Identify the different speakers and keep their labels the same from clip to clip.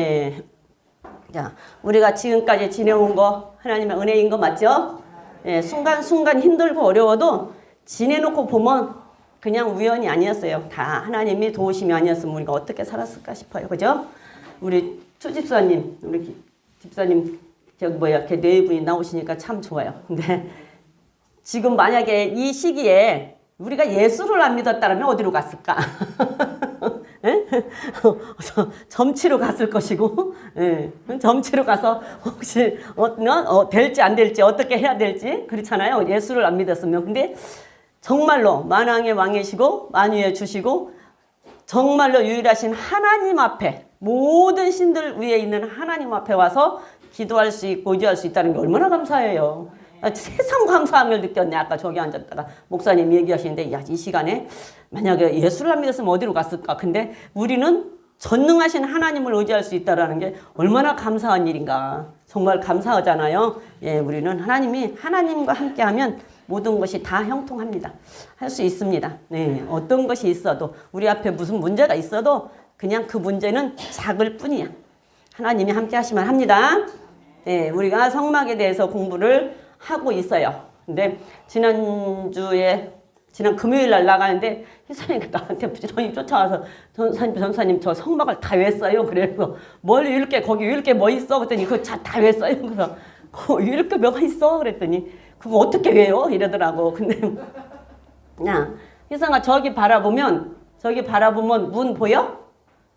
Speaker 1: 예. 자, 우리가 지금까지 지내온 거 하나님의 은혜인 거 맞죠? 예, 순간순간 힘들고 어려워도 지내놓고 보면 그냥 우연이 아니었어요. 다 하나님이 도우심이 아니었으면 우리가 어떻게 살았을까 싶어요. 그죠? 우리 초집사님, 우리 집사님, 이렇게 네 분이 나오시니까 참 좋아요. 근데 지금 만약에 이 시기에 우리가 예수를 안 믿었다면 어디로 갔을까? 점치러 갔을 것이고, 예, 점치러 가서 혹시 될지 안 될지 어떻게 해야 될지 그렇잖아요. 예수를 안 믿었으면. 근데 정말로 만왕의 왕이시고 만유의 주시고 정말로 유일하신 하나님 앞에 모든 신들 위에 있는 하나님 앞에 와서 기도할 수 있고 의지할 수 있다는 게 얼마나 감사해요. 세상 감사함을 느꼈네. 아까 저기 앉았다가 목사님 얘기하시는데 야, 이 시간에 만약에 예수를 안 믿었으면 어디로 갔을까? 근데 우리는 전능하신 하나님을 의지할 수 있다는 게 얼마나 감사한 일인가. 정말 감사하잖아요. 예, 우리는 하나님과 함께하면 모든 것이 다 형통합니다. 할 수 있습니다. 네, 어떤 것이 있어도 우리 앞에 무슨 문제가 있어도 그냥 그 문제는 작을 뿐이야. 하나님이 함께 하시면 합니다. 네, 우리가 성막에 대해서 공부를 하고 있어요. 근데 지난 금요일 날 나가는데 희선이가 나한테 부지런히 쫓아와서 전사님 저 성막을 다 외웠어요. 그래서 뭘 읽게 거기 읽게 뭐 있어? 그랬더니 그거 다 외웠어요. 그래서 읽게 뭐가 있어? 그랬더니 그거 어떻게 외워? 이러더라고. 근데 야 희선아 저기 바라보면 문 보여?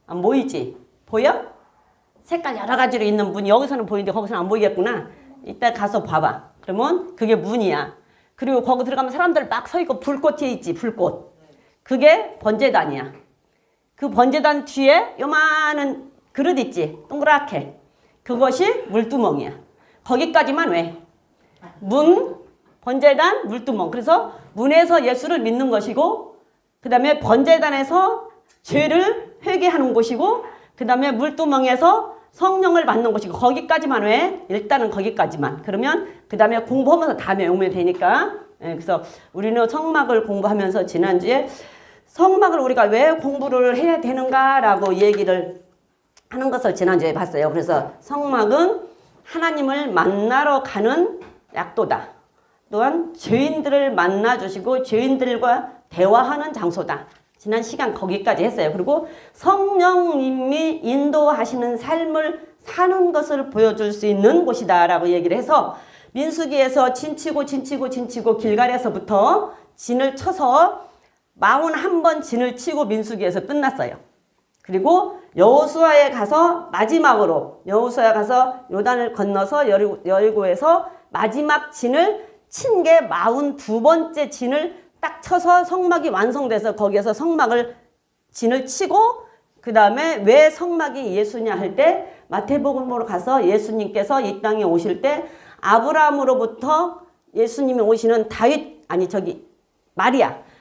Speaker 1: 안 보이지? 보여? 색깔 여러 가지로 있는 문이 여기서는 보이는데 거기서는 안 보이겠구나. 이따 가서 봐봐. 그러면 그게 문이야. 그리고 거기 들어가면 사람들 막 서 있고 불꽃이 있지, 불꽃. 그게 번제단이야. 그 번제단 뒤에 요만한 그릇 있지, 동그랗게. 그것이 물두멍이야. 거기까지만 왜? 문, 번제단, 물두멍. 그래서 문에서 예수를 믿는 것이고 그 다음에 번제단에서 죄를 회개하는 곳이고 그 다음에 물두멍에서 성령을 받는 곳이고 거기까지만 왜? 일단은 거기까지만. 그러면 그 다음에 공부하면서 다 외우면 되니까. 예, 그래서 우리는 성막을 공부하면서 지난주에 성막을 우리가 왜 공부를 해야 되는가라고 얘기를 하는 것을 지난주에 봤어요. 그래서 성막은 하나님을 만나러 가는 약도다. 또한 죄인들을 만나주시고 죄인들과 대화하는 장소다. 지난 시간 거기까지 했어요. 그리고 성령님이 인도하시는 삶을 사는 것을 보여줄 수 있는 곳이다 라고 얘기를 해서 민수기에서 진치고 길갈에서부터 진을 쳐서 41번 진을 치고 민수기에서 끝났어요. 그리고 여호수아에 가서 마지막으로 여호수아에 가서 요단을 건너서 여리고에서 마지막 진을 친 게 42번째 진을 딱 쳐서 성막이 완성돼서 거기에서 성막을 진을 치고 그 다음에 왜 성막이 예수냐 할 때 마태복음으로 가서 예수님께서 이 땅에 오실 때 아브라함으로부터 예수님이 오시는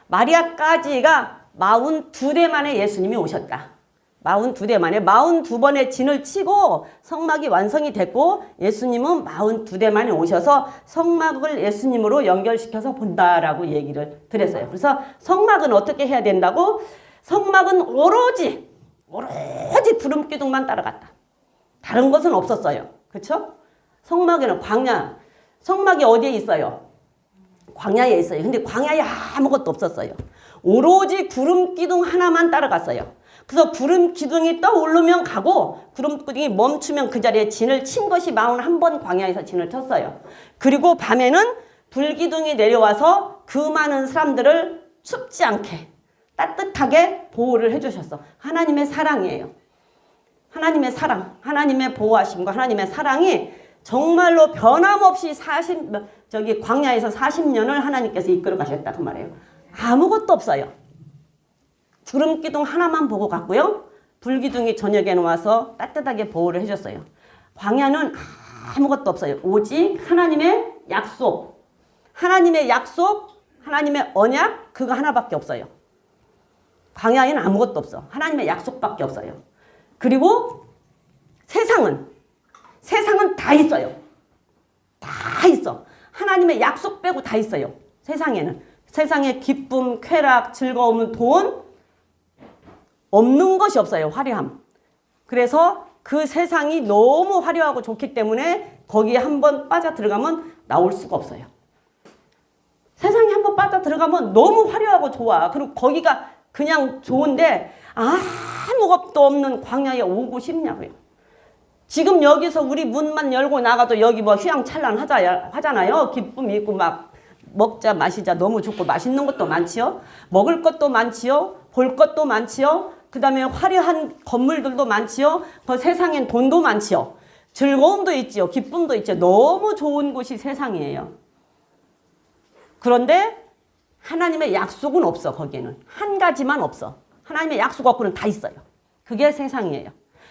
Speaker 1: 마리아까지가 42대 만에 예수님이 오셨다. 42대 만에 42번의 진을 치고 성막이 완성이 됐고 예수님은 42대 만에 오셔서 성막을 예수님으로 연결시켜서 본다라고 얘기를 드렸어요. 그래서 성막은 어떻게 해야 된다고? 성막은 오로지 구름기둥만 따라갔다. 다른 것은 없었어요. 그렇죠? 성막에는 성막이 어디에 있어요? 광야에 있어요. 근데 광야에 아무것도 없었어요. 오로지 구름기둥 하나만 따라갔어요. 그래서 구름 기둥이 떠오르면 가고 구름 기둥이 멈추면 그 자리에 진을 친 것이 41번 광야에서 진을 쳤어요. 그리고 밤에는 불기둥이 내려와서 그 많은 사람들을 춥지 않게 따뜻하게 보호를 해주셨어. 하나님의 사랑이에요. 하나님의 사랑, 하나님의 보호하심과 하나님의 사랑이 정말로 변함없이 광야에서 40년을 하나님께서 이끌어 가셨다 그 말이에요. 아무것도 없어요. 구름기둥 하나만 보고 갔고요. 불기둥이 저녁에는 와서 따뜻하게 보호를 해줬어요. 광야는 아무것도 없어요. 오직 하나님의 약속, 하나님의 언약 그거 하나밖에 없어요. 광야에는 아무것도 없어. 하나님의 약속밖에 없어요. 그리고 세상은 다 있어요. 다 있어. 하나님의 약속 빼고 다 있어요. 세상에는. 세상에 기쁨, 쾌락, 즐거움, 돈 없는 것이 없어요. 화려함. 그래서 그 세상이 너무 화려하고 좋기 때문에 거기에 한번 빠져 들어가면 나올 수가 없어요. 세상에 한번 빠져 들어가면 너무 화려하고 좋아. 그리고 거기가 그냥 좋은데 아무것도 없는 광야에 오고 싶냐고요. 지금 여기서 우리 문만 열고 나가도 여기 뭐 휘황찬란 하잖아요. 기쁨이 있고 막 먹자 마시자 너무 좋고 맛있는 것도 많지요. 먹을 것도 많지요. 볼 것도 많지요. 그 다음에 화려한 건물들도 많지요. 그 세상엔 돈도 많지요. 즐거움도 있지요. 기쁨도 있죠. 너무 좋은 곳이 세상이에요. 그런데 하나님의 약속은 없어. 거기에는 한 가지만 없어. 하나님의 약속 없고는 다 있어요. 그게 세상이에요.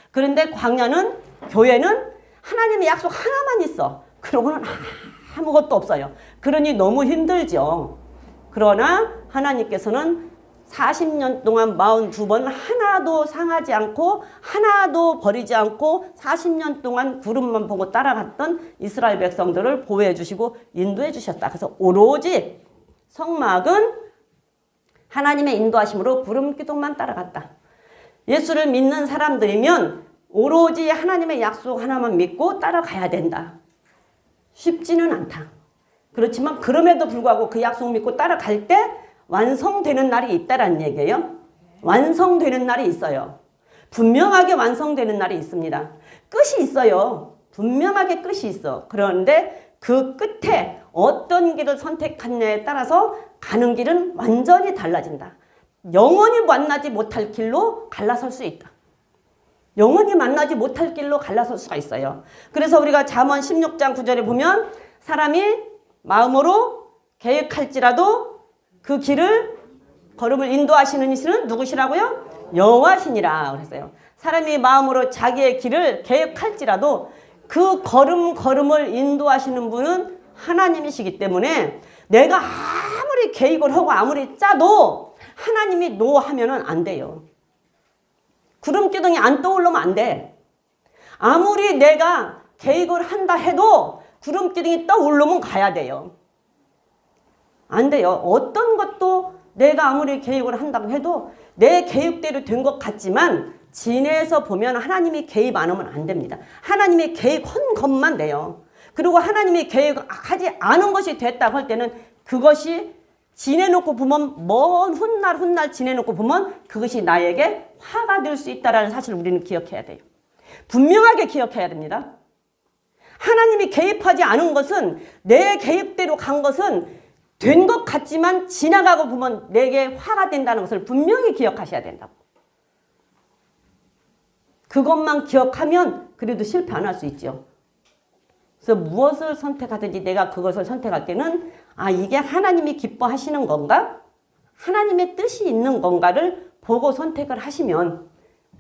Speaker 1: 그런데 광야는, 교회는 하나님의 약속 하나만 있어. 그러고는 아무것도 없어요. 그러니 너무 힘들죠. 그러나 하나님께서는 40년 동안 42번 하나도 상하지 않고 하나도 버리지 않고 40년 동안 구름만 보고 따라갔던 이스라엘 백성들을 보호해 주시고 인도해 주셨다. 그래서 오로지 성막은 하나님의 인도하심으로 구름 기둥만 따라갔다. 예수를 믿는 사람들이면 오로지 하나님의 약속 하나만 믿고 따라가야 된다. 쉽지는 않다. 그렇지만 그럼에도 불구하고 그 약속 믿고 따라갈 때 완성되는 날이 있다라는 얘기예요. 완성되는 날이 있어요. 분명하게 완성되는 날이 있습니다. 끝이 있어요. 분명하게 끝이 있어. 그런데 그 끝에 어떤 길을 선택하느냐에 따라서 가는 길은 완전히 달라진다. 영원히 만나지 못할 길로 갈라설 수 있다. 영원히 만나지 못할 길로 갈라설 수가 있어요. 그래서 우리가 잠언 16장 9절에 보면 사람이 마음으로 계획할지라도 그 길을 걸음을 인도하시는 이시는 누구시라고요? 여호와시니라 그랬어요. 사람이 마음으로 자기의 길을 계획할지라도 그 걸음을 인도하시는 분은 하나님이시기 때문에 내가 아무리 계획을 하고 아무리 짜도 하나님이 노 하면은 안 돼요. 구름기둥이 안 떠오르면 안 돼. 아무리 내가 계획을 한다 해도 구름기둥이 떠오르면 가야 돼요. 안 돼요. 어떤 것도 내가 아무리 계획을 한다고 해도 내 계획대로 된 것 같지만 진에서 보면 하나님이 개입 안 하면 안 됩니다. 하나님이 개입한 것만 돼요. 그리고 하나님이 계획하지 않은 것이 됐다고 할 때는 그것이 지내놓고 보면 먼 훗날 지내놓고 보면 그것이 나에게 화가 될 수 있다는 사실을 우리는 기억해야 돼요. 분명하게 기억해야 됩니다. 하나님이 개입하지 않은 것은 내 계획대로 간 것은 된 것 같지만 지나가고 보면 내게 화가 된다는 것을 분명히 기억하셔야 된다고. 그것만 기억하면 그래도 실패 안 할 수 있죠. 그래서 무엇을 선택하든지 내가 그것을 선택할 때는 이게 하나님이 기뻐하시는 건가? 하나님의 뜻이 있는 건가를 보고 선택을 하시면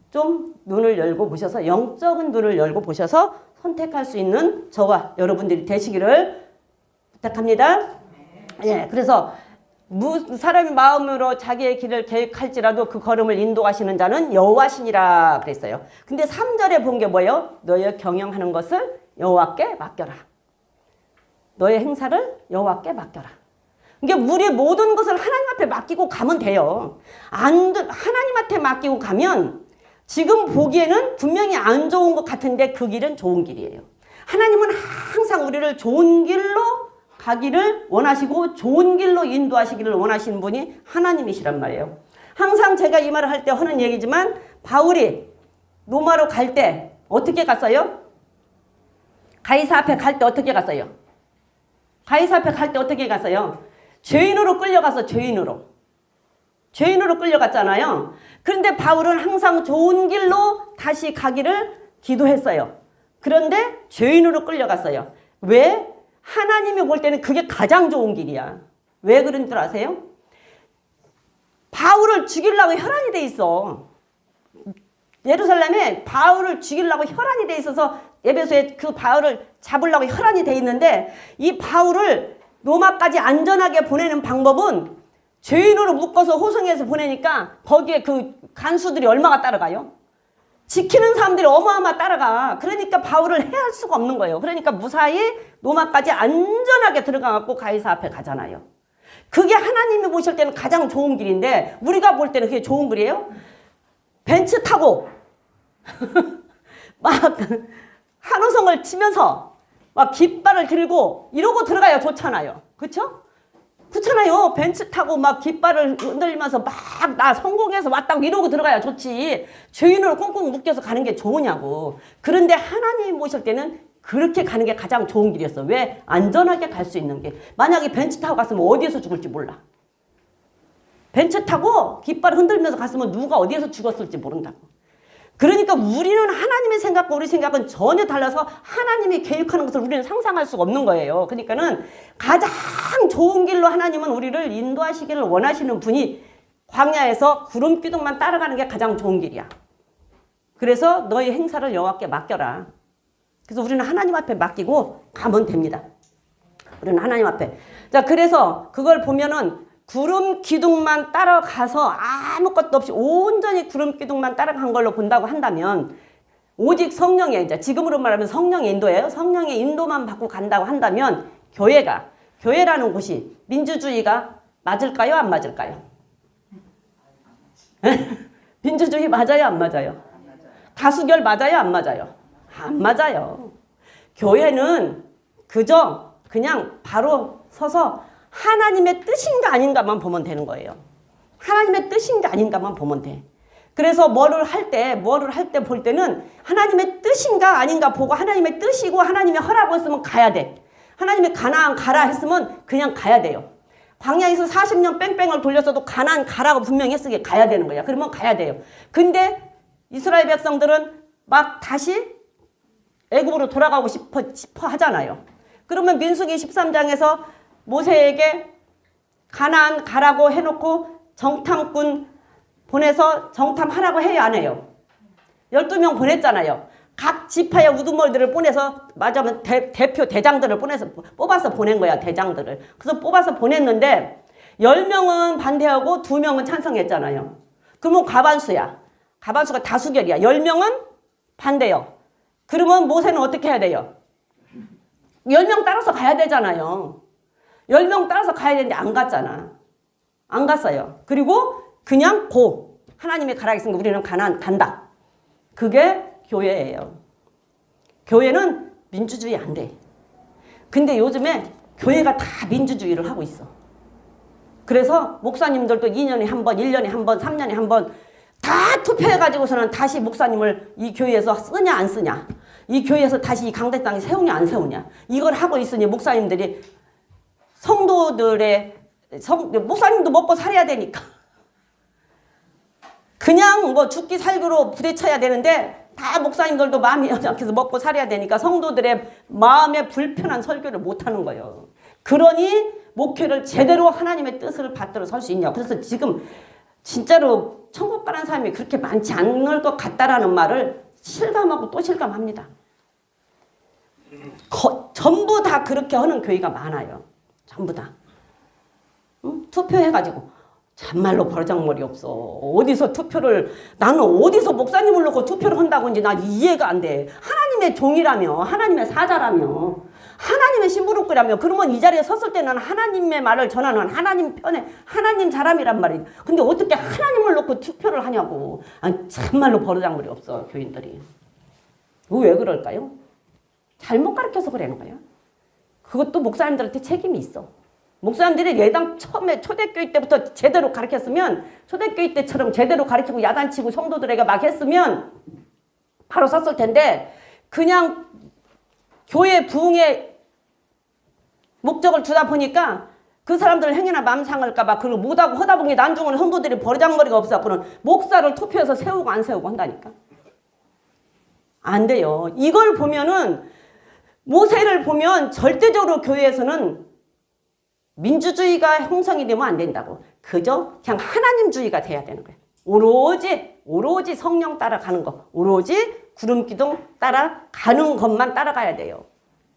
Speaker 1: 좀 눈을 열고 보셔서 영적인 눈을 열고 보셔서 선택할 수 있는 저와 여러분들이 되시기를 부탁합니다. 예, 그래서 사람의 마음으로 자기의 길을 계획할지라도 그 걸음을 인도하시는 자는 여호와시니라 그랬어요. 근데 3절에 본 게 뭐예요? 너의 경영하는 것을 여호와께 맡겨라. 너의 행사를 여호와께 맡겨라. 그러니까 우리 모든 것을 하나님 앞에 맡기고 가면 돼요. 하나님한테 맡기고 가면 지금 보기에는 분명히 안 좋은 것 같은데 그 길은 좋은 길이에요. 하나님은 항상 우리를 좋은 길로 가기를 원하시고 좋은 길로 인도하시기를 원하시는 분이 하나님이시란 말이에요. 항상 제가 이 말을 할 때 하는 얘기지만 바울이 로마로 갈 때 어떻게 갔어요? 가이사 앞에 갈 때 어떻게 갔어요? 가이사 앞에 갈 때 어떻게 갔어요? 죄인으로 끌려가서 죄인으로 끌려갔잖아요. 그런데 바울은 항상 좋은 길로 다시 가기를 기도했어요. 그런데 죄인으로 끌려갔어요. 왜? 하나님이 볼 때는 그게 가장 좋은 길이야. 왜 그런 줄 아세요? 바울을 죽이려고 혈안이 돼 있어. 예루살렘에 바울을 죽이려고 혈안이 돼 있어서 에베소에 그 바울을 잡으려고 혈안이 돼 있는데 이 바울을 로마까지 안전하게 보내는 방법은 죄인으로 묶어서 호송해서 보내니까 거기에 그 간수들이 얼마가 따라가요? 지키는 사람들이 어마어마 따라가. 그러니까 바울을 해할 수가 없는 거예요. 그러니까 무사히 로마까지 안전하게 들어가갖고 가이사 앞에 가잖아요. 그게 하나님이 보실 때는 가장 좋은 길인데 우리가 볼 때는 그게 좋은 길이에요? 벤츠 타고 막 한호성을 치면서 막 깃발을 들고 이러고 들어가야 좋잖아요. 그쵸? 그렇잖아요. 벤츠 타고 막 깃발을 흔들면서 막 나 성공해서 왔다고 이러고 들어가야 좋지. 죄인으로 꽁꽁 묶여서 가는 게 좋으냐고. 그런데 하나님 모실 때는 그렇게 가는 게 가장 좋은 길이었어. 왜? 안전하게 갈 수 있는 게. 만약에 벤츠 타고 갔으면 어디에서 죽을지 몰라. 벤츠 타고 깃발 흔들면서 갔으면 누가 어디에서 죽었을지 모른다고. 그러니까 우리는 하나님의 생각과 우리 생각은 전혀 달라서 하나님이 계획하는 것을 우리는 상상할 수가 없는 거예요. 그러니까는 가장 좋은 길로 하나님은 우리를 인도하시기를 원하시는 분이 광야에서 구름 기둥만 따라가는 게 가장 좋은 길이야. 그래서 너의 행사를 여호와께 맡겨라. 그래서 우리는 하나님 앞에 맡기고 가면 됩니다. 우리는 하나님 앞에. 자, 그래서 그걸 보면은 구름 기둥만 따라가서 아무것도 없이 온전히 구름 기둥만 따라간 걸로 본다고 한다면 오직 성령의, 이제 지금으로 말하면 성령의 인도예요. 성령의 인도만 받고 간다고 한다면 교회라는 곳이 민주주의가 맞을까요? 안 맞을까요? 민주주의 맞아요? 안 맞아요? 다수결 맞아요? 안 맞아요? 안 맞아요. 교회는 그냥 바로 서서 하나님의 뜻인가 아닌가만 보면 되는 거예요. 하나님의 뜻인가 아닌가만 보면 돼. 그래서 뭐를 할 때 볼 때는 하나님의 뜻인가 아닌가 보고 하나님의 뜻이고 하나님의 허락을 했으면 가야 돼. 하나님의 가나안 가라 했으면 그냥 가야 돼요. 광야에서 40년 뺑뺑을 돌렸어도 가나안 가라고 분명히 했으니 가야 되는 거야. 그러면 가야 돼요. 근데 이스라엘 백성들은 막 다시 애굽으로 돌아가고 싶어 하잖아요. 그러면 민수기 13장에서 모세에게 가나안 가라고 해놓고 정탐꾼 보내서 정탐하라고 해요, 안 해요? 12명 보냈잖아요. 각 지파의 우두머리들을 보내서 맞으면 대표 대장들을 뽑아서 보낸 거야, 대장들을. 그래서 뽑아서 보냈는데 10명은 반대하고 2명은 찬성했잖아요. 그러면 과반수야. 과반수가 다수결이야. 10명은 반대요. 그러면 모세는 어떻게 해야 돼요? 10명 따라서 가야 되잖아요. 10명 따라서 가야 되는데 안 갔잖아. 안 갔어요. 그리고 그냥 하나님이 가라 했으니까 우리는 간다. 그게 교회예요. 교회는 민주주의 안 돼. 근데 요즘에 교회가 다 민주주의를 하고 있어. 그래서 목사님들도 2년에 한 번, 1년에 한 번, 3년에 한 번 다 투표해가지고서는 다시 목사님을 이 교회에서 쓰냐 안 쓰냐, 이 교회에서 다시 이 강대상에 세우냐 안 세우냐, 이걸 하고 있으니 목사님들이 목사님도 먹고 살아야 되니까 그냥 뭐 죽기 살기로 부딪혀야 되는데 다 목사님들도 마음이 약해서 먹고 살아야 되니까 성도들의 마음에 불편한 설교를 못하는 거예요. 그러니 목회를 제대로 하나님의 뜻을 받들어 설 수 있냐. 그래서 지금 진짜로 천국 가는 사람이 그렇게 많지 않을 것 같다라는 말을 실감하고 또 실감합니다. 전부 다 그렇게 하는 교회가 많아요. 전부 다. 응? 투표해가지고 참말로 버르장머리 없어. 어디서 나는 어디서 목사님을 놓고 투표를 한다고 이제 나 이해가 안 돼. 하나님의 종이라며, 하나님의 사자라며, 하나님의 심부름꾼이라며. 그러면 이 자리에 섰을 때는 하나님의 말을 전하는 하나님 편에 하나님 사람이란 말이에요. 근데 어떻게 하나님을 놓고 투표를 하냐고. 아니, 참말로 버르장머리 없어, 교인들이. 왜 그럴까요? 잘못 가르쳐서 그러는 거예요. 그것도 목사님들한테 책임이 있어. 목사님들이 예당 처음에 초대교회 때부터 제대로 가르쳤으면, 초대교회 때처럼 제대로 가르치고 야단치고 성도들에게 막 했으면 바로 섰을 텐데, 그냥 교회 부흥의 목적을 두다 보니까 그 사람들 행위나 맘 상할까봐 그걸 못하고 하다 보니 난중은 성도들이 버르장머리가 없어갖고는 목사를 투표해서 세우고 안 세우고 한다니까. 안 돼요. 이걸 보면은, 모세를 보면 절대적으로 교회에서는 민주주의가 형성이 되면 안 된다고. 그저 그냥 하나님주의가 돼야 되는 거예요. 오로지 성령 따라가는 거. 오로지 구름기둥 따라가는 것만 따라가야 돼요.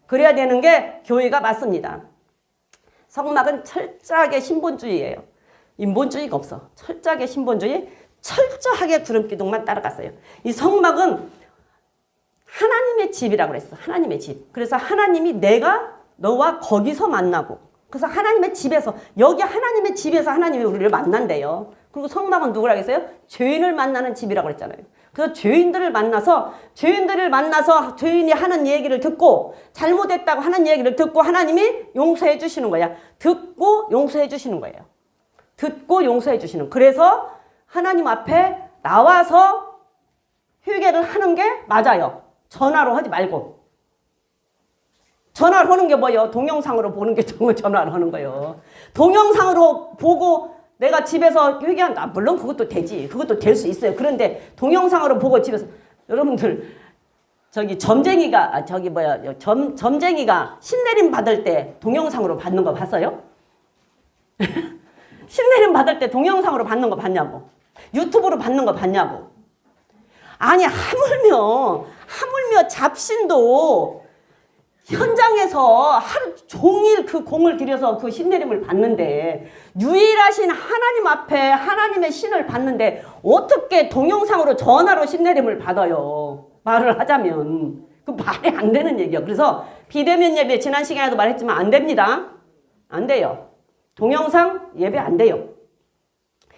Speaker 1: 그래야 되는 게 교회가 맞습니다. 성막은 철저하게 신본주의예요. 인본주의가 없어. 철저하게 신본주의, 철저하게 구름기둥만 따라갔어요. 이 성막은 하나님의 집이라고 그랬어. 하나님의 집. 그래서 하나님이 내가 너와 거기서 만나고, 그래서 하나님의 집에서, 여기 하나님의 집에서 하나님이 우리를 만난대요. 그리고 성막은 누구라고 했어요? 죄인을 만나는 집이라고 그랬잖아요. 그래서 죄인들을 만나서 죄인이 하는 얘기를 듣고 잘못했다고 하는 얘기를 듣고 하나님이 용서해 주시는 거야. 듣고 용서해 주시는 거예요. 듣고 용서해 주시는. 그래서 하나님 앞에 나와서 회개를 하는 게 맞아요. 전화로 하지 말고. 전화로 하는 게 뭐예요? 동영상으로 보는 게 전화로 하는 거예요. 동영상으로 보고 내가 집에서 회개한다. 물론 그것도 되지. 그것도 될 수 있어요. 그런데 동영상으로 보고 집에서 여러분들 점쟁이가 신내림 받을 때 동영상으로 받는 거 봤어요? 신내림 받을 때 동영상으로 받는 거 봤냐고. 유튜브로 받는 거 봤냐고. 아니 하물며 잡신도 현장에서 하루 종일 그 공을 들여서 그 신내림을 받는데 유일하신 하나님 앞에 하나님의 신을 받는데 어떻게 동영상으로 전화로 신내림을 받아요? 말을 하자면 그 말이 안 되는 얘기예요. 그래서 비대면 예배 지난 시간에도 말했지만 안 됩니다. 안 돼요. 동영상 예배 안 돼요.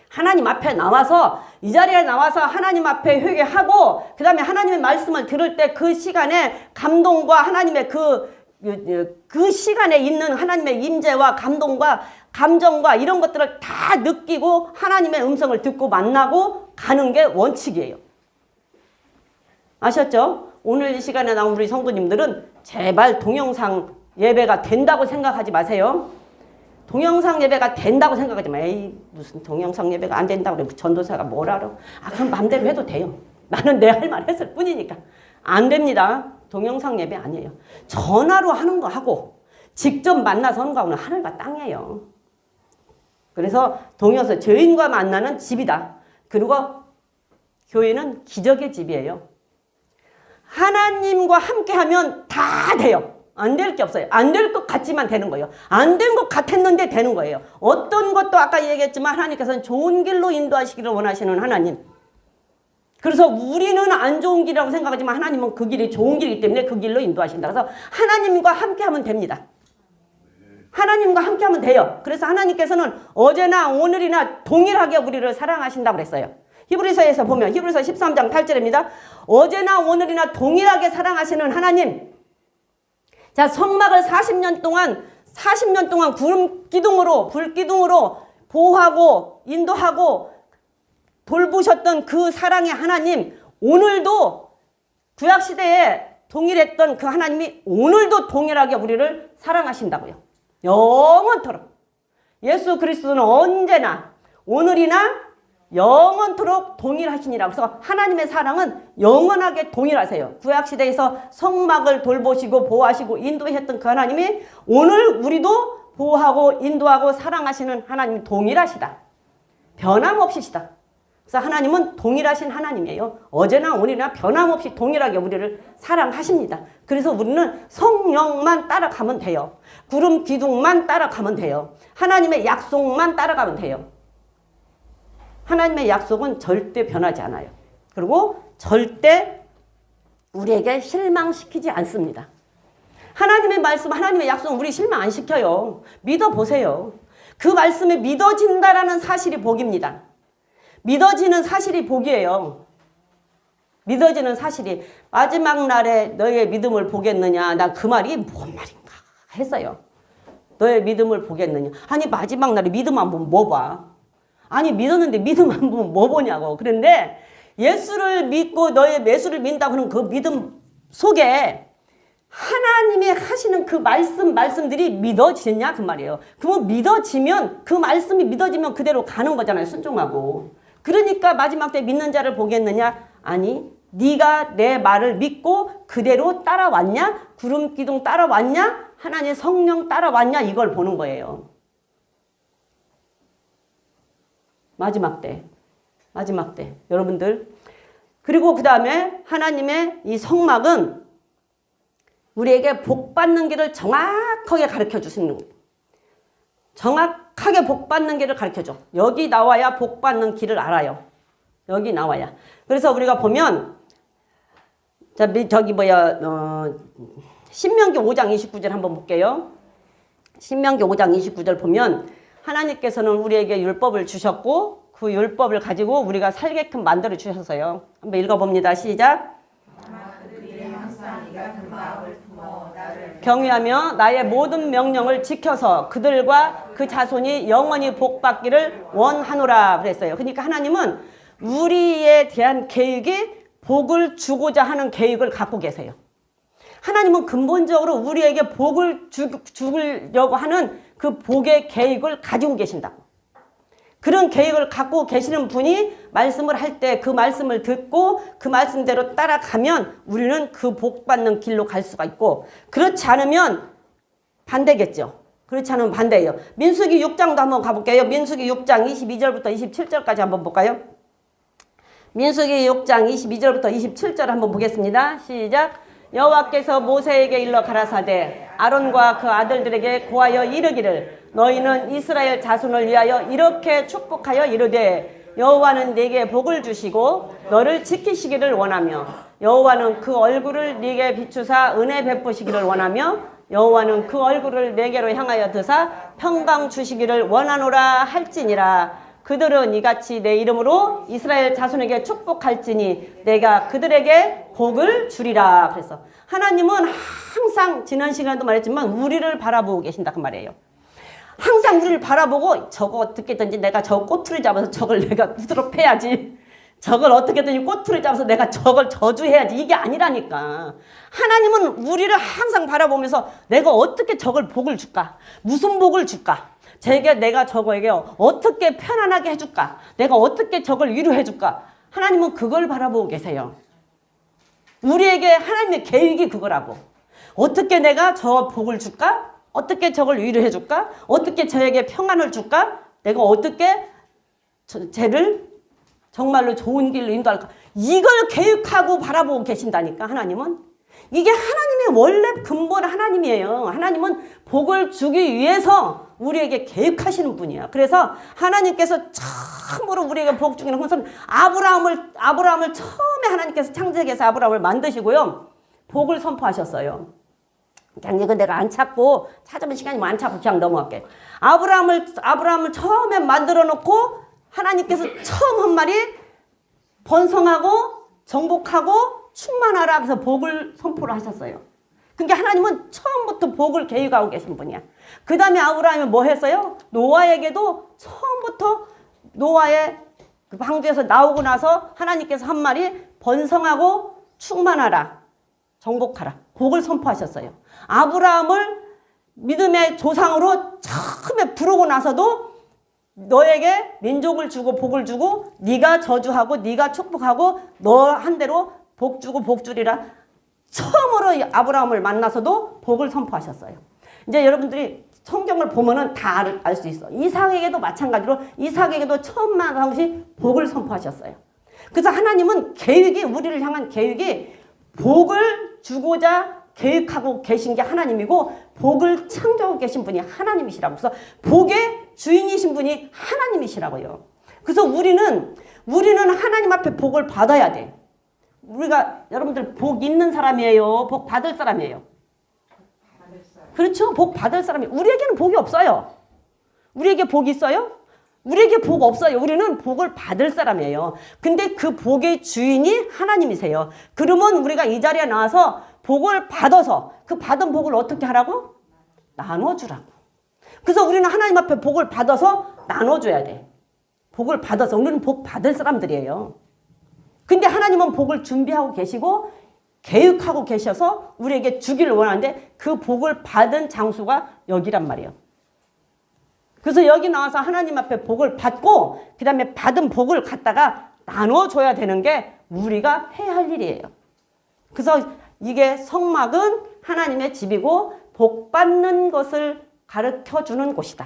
Speaker 1: 하나님 앞에 나와서 이 자리에 나와서 하나님 앞에 회개하고 그 다음에 하나님의 말씀을 들을 때 그 시간에 감동과 하나님의 그 시간에 있는 하나님의 임재와 감동과 감정과 이런 것들을 다 느끼고 하나님의 음성을 듣고 만나고 가는 게 원칙이에요. 아셨죠? 오늘 이 시간에 나온 우리 성도님들은 제발 동영상 예배가 된다고 생각하지 마세요. 동영상 예배가 된다고 생각하지 마. 에이 무슨 동영상 예배가 안 된다고 그래. 전도사가 뭘 알아. 그럼 마음대로 해도 돼요. 나는 내 할 말 했을 뿐이니까. 안 됩니다. 동영상 예배 아니에요. 전화로 하는 거 하고 직접 만나서 하는 거하고는 하늘과 땅이에요. 그래서 동영상 죄인과 만나는 집이다. 그리고 교회는 기적의 집이에요. 하나님과 함께하면 다 돼요. 안 될 게 없어요. 안 될 것 같지만 되는 거예요. 안 된 것 같았는데 되는 거예요. 어떤 것도 아까 얘기했지만 하나님께서는 좋은 길로 인도하시기를 원하시는 하나님. 그래서 우리는 안 좋은 길이라고 생각하지만 하나님은 그 길이 좋은 길이기 때문에 그 길로 인도하신다. 그래서 하나님과 함께하면 됩니다. 하나님과 함께하면 돼요. 그래서 하나님께서는 어제나 오늘이나 동일하게 우리를 사랑하신다고 그랬어요. 히브리서에서 보면 히브리서 13장 8절입니다. 어제나 오늘이나 동일하게 사랑하시는 하나님. 자, 성막을 40년 동안 불기둥으로 보호하고 인도하고 돌보셨던 그 사랑의 하나님, 오늘도 구약시대에 동일했던 그 하나님이 오늘도 동일하게 우리를 사랑하신다고요. 영원토록. 예수 그리스도는 언제나 오늘이나 영원토록 동일하시니라. 그래서 하나님의 사랑은 영원하게 동일하세요. 구약시대에서 성막을 돌보시고 보호하시고 인도하셨던 그 하나님이 오늘 우리도 보호하고 인도하고 사랑하시는 하나님이 동일하시다. 변함없이시다. 그래서 하나님은 동일하신 하나님이에요. 어제나 오늘이나 변함없이 동일하게 우리를 사랑하십니다. 그래서 우리는 성령만 따라가면 돼요. 구름 기둥만 따라가면 돼요. 하나님의 약속만 따라가면 돼요. 하나님의 약속은 절대 변하지 않아요. 그리고 절대 우리에게 실망시키지 않습니다. 하나님의 말씀, 하나님의 약속은 우리 실망 안 시켜요. 믿어보세요. 그 말씀이 믿어진다라는 사실이 복입니다. 믿어지는 사실이 복이에요. 믿어지는 사실이. 마지막 날에 너의 믿음을 보겠느냐. 난 그 말이 뭔 말인가 했어요. 너의 믿음을 보겠느냐. 아니 마지막 날에 믿음 안 보면 뭐 봐. 아니 믿었는데 믿음 안 보면 뭐 보냐고. 그런데 예수를 믿고 너의 예수를 믿는다고 하는 그 믿음 속에 하나님이 하시는 그 말씀들이 믿어지냐 그 말이에요. 그러면 믿어지면 그 말씀이 믿어지면 그대로 가는 거잖아요. 순종하고. 그러니까 마지막 때 믿는 자를 보겠느냐? 아니 네가 내 말을 믿고 그대로 따라왔냐? 구름 기둥 따라왔냐? 하나님의 성령 따라왔냐? 이걸 보는 거예요. 마지막 때 여러분들. 그리고 그 다음에 하나님의 이 성막은 우리에게 복 받는 길을 정확하게 가르쳐 주시는 거예요. 정확하게 복 받는 길을 가르쳐 줘. 여기 나와야 복 받는 길을 알아요. 여기 나와야. 그래서 우리가 보면 신명기 5장 29절 한번 볼게요. 신명기 5장 29절 보면 하나님께서는 우리에게 율법을 주셨고 그 율법을 가지고 우리가 살게끔 만들어 주셨어요. 한번 읽어봅니다. 시작. 경외하며 나의 모든 명령을 지켜서 그들과 그 자손이 영원히 복받기를 원하노라 그랬어요. 그러니까 하나님은 우리에 대한 계획이 복을 주고자 하는 계획을 갖고 계세요. 하나님은 근본적으로 우리에게 복을 주려고 하는 그 복의 계획을 가지고 계신다고. 그런 계획을 갖고 계시는 분이 말씀을 할 때 그 말씀을 듣고 그 말씀대로 따라가면 우리는 그 복 받는 길로 갈 수가 있고, 그렇지 않으면 반대겠죠. 그렇지 않으면 반대예요. 민수기 6장도 한번 가볼게요. 민수기 6장 22절부터 27절까지 한번 볼까요? 민수기 6장 22절부터 27절 한번 보겠습니다. 시작. 여호와께서 모세에게 일러 가라사대 아론과 그 아들들에게 고하여 이르기를 너희는 이스라엘 자손을 위하여 이렇게 축복하여 이르되 여호와는 네게 복을 주시고 너를 지키시기를 원하며 여호와는 그 얼굴을 네게 비추사 은혜 베푸시기를 원하며 여호와는 그 얼굴을 네게로 향하여 드사 평강 주시기를 원하노라 할지니라. 그들은 이같이 내 이름으로 이스라엘 자손에게 축복할지니 내가 그들에게 복을 주리라. 그래서 하나님은 항상 지난 시간에도 말했지만 우리를 바라보고 계신다 그 말이에요. 항상 우리를 바라보고 저거 어떻게든지 내가 저 꼬투리 잡아서 저걸 내가 우드로 패야지, 저걸 어떻게든지 꼬투리 잡아서 내가 저걸 저주해야지, 이게 아니라니까. 하나님은 우리를 항상 바라보면서 내가 어떻게 저걸 복을 줄까, 무슨 복을 줄까, 제게 내가 저거에게 어떻게 편안하게 해줄까, 내가 어떻게 저걸 위로해줄까. 하나님은 그걸 바라보고 계세요. 우리에게 하나님의 계획이 그거라고. 어떻게 내가 저 복을 줄까, 어떻게 저걸 위로해줄까, 어떻게 저에게 평안을 줄까, 내가 어떻게 쟤를 정말로 좋은 길로 인도할까, 이걸 계획하고 바라보고 계신다니까. 하나님은 이게 하나님의 원래 근본 하나님이에요. 하나님은 복을 주기 위해서 우리에게 계획하시는 분이야. 그래서 하나님께서 참으로 우리에게 복 주기는 것은 아브라함을 처음에 하나님께서 창세기에서 아브라함을 만드시고요, 복을 선포하셨어요. 그냥 이거 내가 안 찾고 찾으면 시간이 안 찾고 그냥 넘어갈게. 아브라함을 처음에 만들어 놓고 하나님께서 처음 한 말이 번성하고 정복하고 충만하라. 그래서 복을 선포를 하셨어요. 그러니까 하나님은 처음부터 복을 계획하고 계신 분이야. 그 다음에 아브라함이 뭐 했어요? 노아에게도 처음부터 노아의 그 방주에서 나오고 나서 하나님께서 한 말이 번성하고 충만하라, 정복하라, 복을 선포하셨어요. 아브라함을 믿음의 조상으로 처음에 부르고 나서도 너에게 민족을 주고 복을 주고 네가 저주하고 네가 축복하고 너 한 대로 복 주고 복 주리라. 처음으로 아브라함을 만나서도 복을 선포하셨어요. 이제 여러분들이 성경을 보면은 다 알 수 있어. 이삭에게도 마찬가지로 이삭에게도 처음 만난 것이 복을 선포하셨어요. 그래서 하나님은 계획이, 우리를 향한 계획이 복을 주고자 계획하고 계신 게 하나님이고 복을 창조하고 계신 분이 하나님이시라고. 그래서 복의 주인이신 분이 하나님이시라고요. 그래서 우리는 하나님 앞에 복을 받아야 돼. 우리가 여러분들 복 있는 사람이에요, 복 받을 사람이에요? 그렇죠? 복 받을 사람이. 우리에게는 복이 없어요. 우리에게 복이 있어요? 우리에게 복 없어요. 우리는 복을 받을 사람이에요. 근데 그 복의 주인이 하나님이세요. 그러면 우리가 이 자리에 나와서 복을 받아서 그 받은 복을 어떻게 하라고? 나눠주라고. 그래서 우리는 하나님 앞에 복을 받아서 나눠줘야 돼. 복을 받아서. 우리는 복 받을 사람들이에요. 근데 하나님은 복을 준비하고 계시고 계획하고 계셔서 우리에게 주기를 원하는데 그 복을 받은 장소가 여기란 말이에요. 그래서 여기 나와서 하나님 앞에 복을 받고 그 다음에 받은 복을 갖다가 나눠줘야 되는 게 우리가 해야 할 일이에요. 그래서 이게 성막은 하나님의 집이고 복 받는 것을 가르쳐주는 곳이다.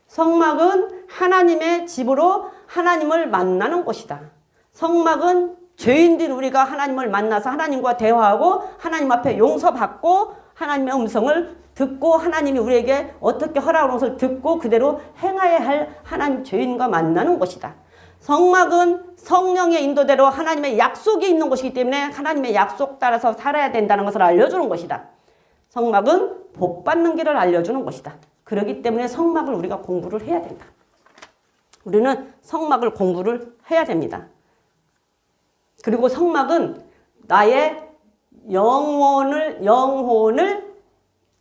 Speaker 1: 성막은 하나님의 집으로 하나님을 만나는 곳이다. 성막은 죄인들 우리가 하나님을 만나서 하나님과 대화하고 하나님 앞에 용서받고 하나님의 음성을 듣고 하나님이 우리에게 어떻게 허락하는 것을 듣고 그대로 행해야 할 하나님 죄인과 만나는 곳이다. 성막은 성령의 인도대로 하나님의 약속이 있는 곳이기 때문에 하나님의 약속 따라서 살아야 된다는 것을 알려주는 것이다. 성막은 복 받는 길을 알려주는 곳이다. 그렇기 때문에 성막을 우리가 공부를 해야 된다. 우리는 성막을 공부를 해야 됩니다. 그리고 성막은 나의 영혼을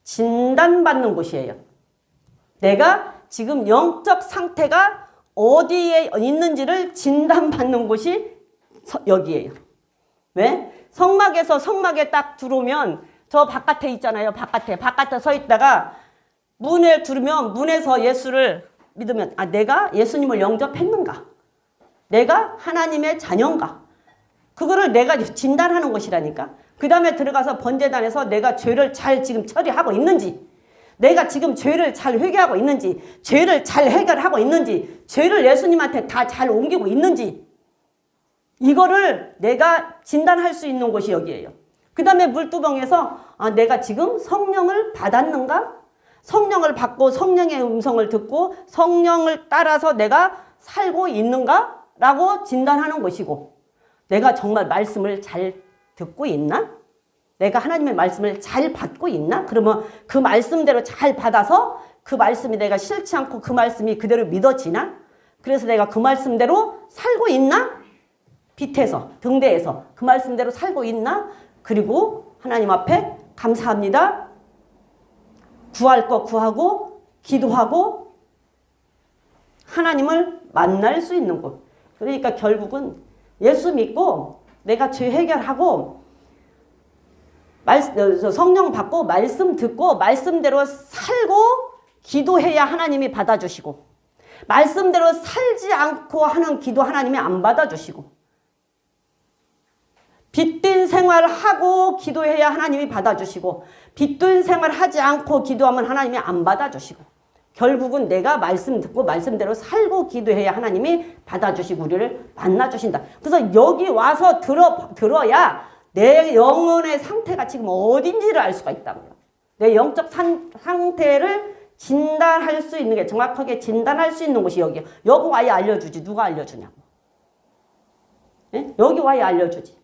Speaker 1: 진단받는 곳이에요. 내가 지금 영적 상태가 어디에 있는지를 진단받는 곳이 여기에요. 왜? 성막에 딱 들어오면 저 바깥에 있잖아요. 바깥에 서 있다가 문에 들으면 문에서 예수를 믿으면 내가 예수님을 영접했는가? 내가 하나님의 자녀인가? 그거를 내가 진단하는 것이라니까. 그 다음에 들어가서 번제단에서 내가 죄를 잘 지금 처리하고 있는지, 내가 지금 죄를 잘 회개하고 있는지, 죄를 잘 해결하고 있는지, 죄를 예수님한테 다 잘 옮기고 있는지, 이거를 내가 진단할 수 있는 곳이 여기예요. 그 다음에 물두멍에서 내가 지금 성령을 받았는가? 성령을 받고 성령의 음성을 듣고 성령을 따라서 내가 살고 있는가? 라고 진단하는 것이고, 내가 정말 말씀을 잘 듣고 있나? 내가 하나님의 말씀을 잘 받고 있나? 그러면 그 말씀대로 잘 받아서 그 말씀이 내가 싫지 않고 그 말씀이 그대로 믿어지나? 그래서 내가 그 말씀대로 살고 있나? 빛에서, 등대에서 그 말씀대로 살고 있나? 그리고 하나님 앞에 감사합니다. 구할 거 구하고 기도하고 하나님을 만날 수 있는 곳. 그러니까 결국은 예수 믿고 내가 죄 해결하고 성령 받고 말씀 듣고 말씀대로 살고 기도해야 하나님이 받아주시고, 말씀대로 살지 않고 하는 기도 하나님이 안 받아주시고, 빛된 생활을 하고 기도해야 하나님이 받아주시고, 빛된 생활을 하지 않고 기도하면 하나님이 안 받아주시고, 결국은 내가 말씀 듣고 말씀대로 살고 기도해야 하나님이 받아주시고 우리를 만나주신다. 그래서 여기 와서 들어야 내 영혼의 상태가 지금 어딘지를 알 수가 있다고요. 내 영적 상태를 진단할 수 있는 게, 정확하게 진단할 수 있는 곳이 여기야. 여기 와야 알려주지. 누가 알려주냐고. 네? 여기 와야 알려주지.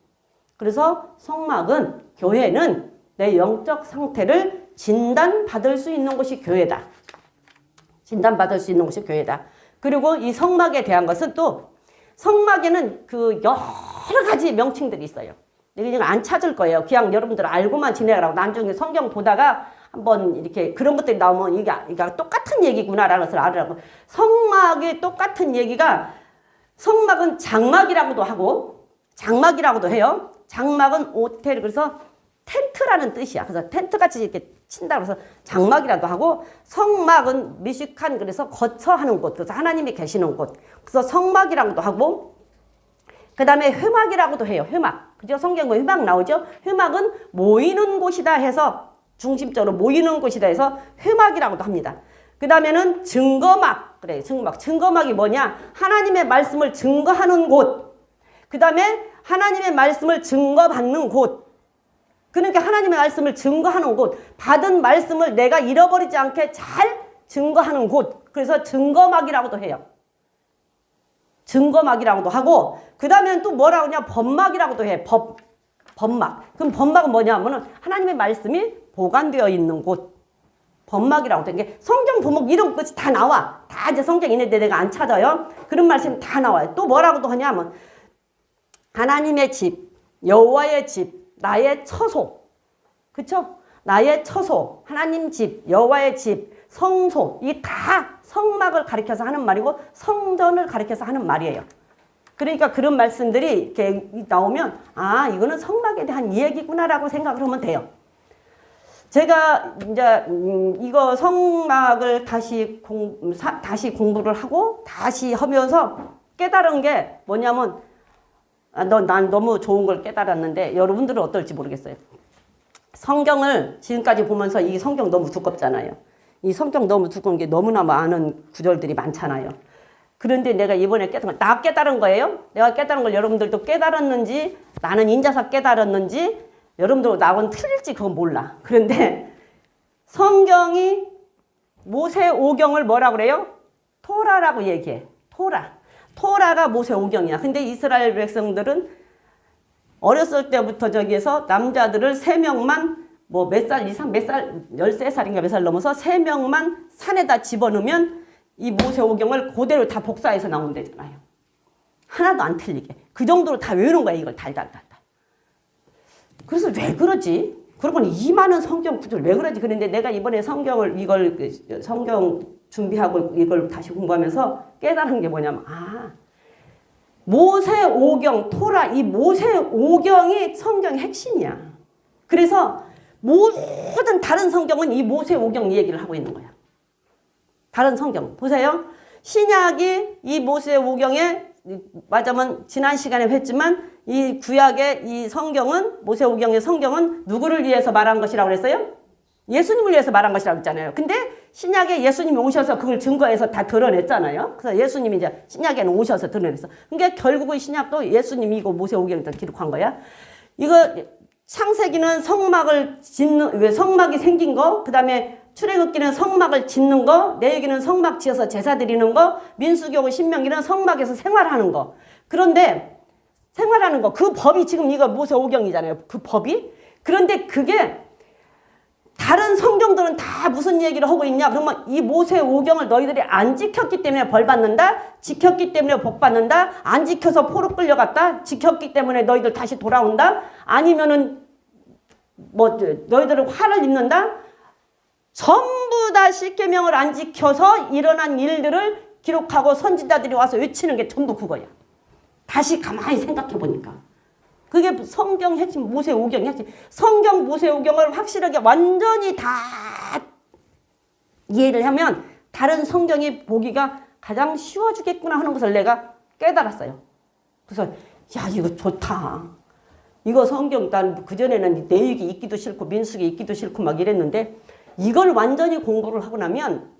Speaker 1: 그래서 성막은, 교회는 내 영적 상태를 진단받을 수 있는 곳이 교회다. 진단받을 수 있는 곳이 교회다. 그리고 이 성막에 대한 것은 또, 성막에는 그 여러 가지 명칭들이 있어요. 그냥 안 찾을 거예요. 그냥 여러분들 알고만 지내라고. 나중에 성경 보다가 한번 이렇게 그런 것들이 나오면 이게 똑같은 얘기구나라는 것을 알으라고. 성막이 똑같은 얘기가, 성막은 장막이라고도 하고 장막이라고도 해요. 장막은 오텔, 그래서 텐트라는 뜻이야. 그래서 텐트같이 이렇게 친다고 해서 장막이라도 하고, 성막은 미식한, 그래서 거처하는 곳, 그래서 하나님이 계시는 곳, 그래서 성막이라고도 하고, 그 다음에 회막이라고도 해요. 회막. 그죠? 성경에 회막 나오죠? 회막은 모이는 곳이다 해서, 중심적으로 모이는 곳이다 해서 회막이라고도 합니다. 그 다음에는 증거막. 그래, 증거막. 증거막이 뭐냐? 하나님의 말씀을 증거하는 곳. 그 다음에 하나님의 말씀을 증거받는 곳. 그러니까 하나님의 말씀을 증거하는 곳, 받은 말씀을 내가 잃어버리지 않게 잘 증거하는 곳. 그래서 증거막이라고도 해요. 증거막이라고도 하고, 그 다음에는 또 뭐라고 하냐? 법막이라고도 해. 법막. 그럼 법막은 뭐냐 하면은 하나님의 말씀이 보관되어 있는 곳. 법막이라고 돼. 성경 부목 이런 것이 다 나와. 다 이제 성경 있는데 내가 안 찾아요. 그런 말씀이 다 나와요. 또 뭐라고도 하냐면 하나님의 집, 여호와의 집, 나의 처소. 그쵸? 나의 처소, 하나님 집, 여호와의 집, 성소. 이게 다 성막을 가리켜서 하는 말이고 성전을 가리켜서 하는 말이에요. 그러니까 그런 말씀들이 이렇게 나오면 이거는 성막에 대한 이야기구나라고 생각을 하면 돼요. 제가 이제 이거 성막을 다시 공부를 하고 다시 하면서 깨달은 게 뭐냐면, 난 너무 좋은 걸 깨달았는데 여러분들은 어떨지 모르겠어요. 성경을 지금까지 보면서 이 성경 너무 두껍잖아요. 이 성경 너무 두꺼운 게 너무나 많은 구절들이 많잖아요. 그런데 내가 이번에 나 깨달은 거예요. 내가 깨달은 걸 여러분들도 깨달았는지, 나는 인자사 깨달았는지, 여러분들 나하고는 틀릴지 그건 몰라. 그런데 성경이 모세오경을 뭐라 그래요? 토라라고 얘기해. 토라가 모세오경이야. 근데 이스라엘 백성들은 어렸을 때부터 저기에서 남자들을 3명만 몇 살 이상, 13살인가 몇 살 넘어서 3명만 산에다 집어넣으면 이 모세오경을 그대로 다 복사해서 나온대잖아요. 하나도 안 틀리게. 그 정도로 다 외우는 거야, 이걸 달달달달. 그래서 왜 그러지? 그러고 이 많은 성경 구절을 왜 그러지? 그런데 내가 이번에 성경을 성경 준비하고 이걸 다시 공부하면서 깨달은 게 뭐냐면, 모세오경, 토라, 이 모세오경이 성경의 핵심이야. 그래서 모든 다른 성경은 이 모세오경 얘기를 하고 있는 거야. 다른 성경 보세요. 신약이 이 모세오경에 맞으면 지난 시간에 했지만 이 구약의 이 성경은 모세오경의 성경은 누구를 위해서 말한 것이라고 그랬어요? 예수님을 위해서 말한 것이라고 했잖아요. 근데 신약에 예수님이 오셔서 그걸 증거해서 다 드러냈잖아요. 그래서 예수님이 이제 신약에는 오셔서 드러냈어. 그러니까 결국은 신약도 예수님이 이거 모세오경에다 기록한 거야. 이거 창세기는 성막을 짓는, 왜 성막이 생긴 거, 그 다음에 출애굽기는 성막을 짓는 거, 레위기는 성막 지어서 제사 드리는 거, 민수기하고 신명기는 성막에서 생활하는 거. 그런데 생활하는 거, 그 법이 지금 이거 모세오경이잖아요. 그 법이. 그런데 그게 다른 성경들은 다 무슨 얘기를 하고 있냐? 그러면 이 모세오경을 너희들이 안 지켰기 때문에 벌 받는다? 지켰기 때문에 복 받는다? 안 지켜서 포로 끌려갔다? 지켰기 때문에 너희들 다시 돌아온다? 아니면은 뭐 너희들은 화를 입는다? 전부 다 십계명을 안 지켜서 일어난 일들을 기록하고 선지자들이 와서 외치는 게 전부 그거야. 다시 가만히 생각해 보니까. 그게 성경 핵심, 모세오경 핵심. 성경 모세오경을 확실하게 완전히 다 이해를 하면 다른 성경이 보기가 가장 쉬워지겠구나 하는 것을 내가 깨달았어요. 그래서 야, 이거 좋다. 이거 성경, 난 그전에는 레위기 읽기도 싫고 민수기 읽기도 싫고 막 이랬는데 이걸 완전히 공부를 하고 나면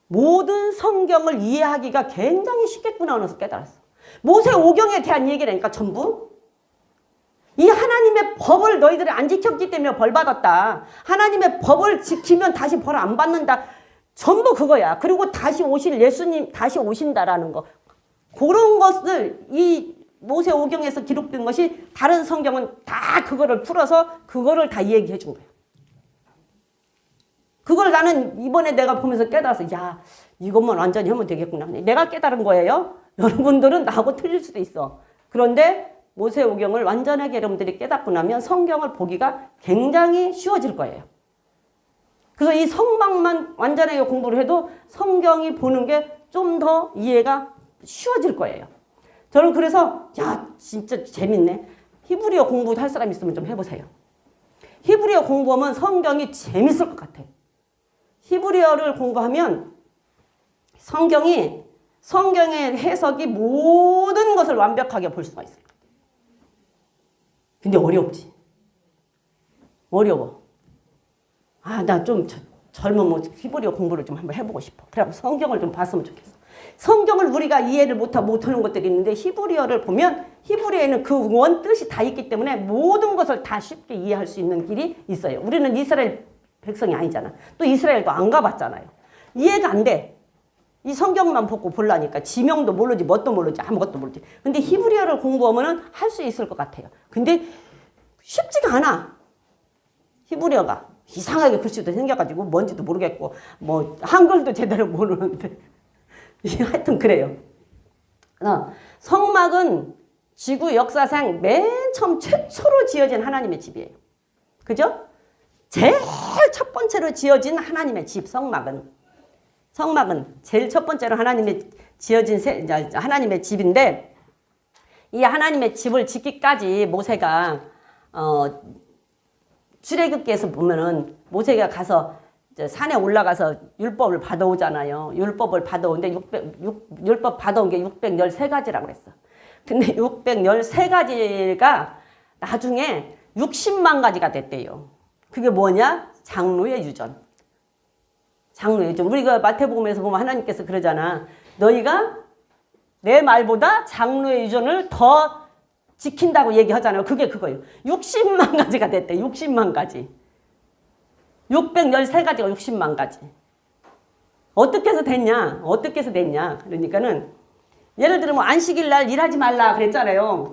Speaker 1: 모든 성경을 이해하기가 굉장히 쉽겠구나 하면서 깨달았어. 모세오경에 대한 얘기라니까 전부. 이 하나님의 법을 너희들이 안 지켰기 때문에 벌 받았다. 하나님의 법을 지키면 다시 벌 안 받는다. 전부 그거야. 그리고 다시 오실 예수님 다시 오신다라는 거. 그런 것을 이 모세오경에서 기록된 것이 다른 성경은 다 그거를 풀어서 그거를 다 얘기해 준 거야. 그걸 나는 이번에 내가 보면서 깨달았어. 야, 이것만 완전히 하면 되겠구나. 내가 깨달은 거예요. 여러분들은 나하고 틀릴 수도 있어. 그런데 모세오경을 완전하게 여러분들이 깨닫고 나면 성경을 보기가 굉장히 쉬워질 거예요. 그래서 이 성막만 완전하게 공부를 해도 성경이 보는 게 좀 더 이해가 쉬워질 거예요. 저는 그래서 야, 진짜 재밌네. 히브리어 공부할 사람 있으면 좀 해보세요. 히브리어 공부하면 성경이 재밌을 것 같아. 히브리어를 공부하면 성경의 해석이 모든 것을 완벽하게 볼 수가 있어요. 근데 어렵지. 어려워. 나 좀 젊으면 히브리어 공부를 좀 한번 해보고 싶어. 그래서 성경을 좀 봤으면 좋겠어. 성경을 우리가 이해를 못하는 것들이 있는데 히브리어를 보면 히브리어에는 그 원뜻이 다 있기 때문에 모든 것을 다 쉽게 이해할 수 있는 길이 있어요. 우리는 이스라엘 백성이 아니잖아. 또 이스라엘도 안 가봤잖아요. 이해가 안 돼. 이 성경만 보고 보려니까 지명도 모르지 뭣도 모르지 아무것도 모르지. 근데 히브리어를 공부하면 할 수 있을 것 같아요. 근데 쉽지가 않아. 히브리어가 이상하게 글씨도 생겨가지고 뭔지도 모르겠고 뭐 한글도 제대로 모르는데 하여튼 그래요. 성막은 지구 역사상 맨 처음 최초로 지어진 하나님의 집이에요. 그죠? 제일 첫 번째로 지어진 하나님의 집 성막은 제일 첫 번째로 하나님의 지어진 하나님의 집인데 이 하나님의 집을 짓기까지 모세가 출애굽기에서 보면은 모세가 가서 산에 올라가서 율법을 받아오잖아요. 율법을 받아오는데 율법 받아온 게 613가지라고 그랬어. 근데 613가지가 나중에 60만 가지가 됐대요. 그게 뭐냐? 장로의 유전. 장로의 유전. 우리가 마태복음에서 보면 하나님께서 그러잖아. 너희가 내 말보다 장로의 유전을 더 지킨다고 얘기하잖아요. 그게 그거예요. 60만 가지가 됐대. 60만 가지. 613가지가 60만 가지. 어떻게 해서 됐냐? 그러니까는 예를 들면 안식일 날 일하지 말라 그랬잖아요.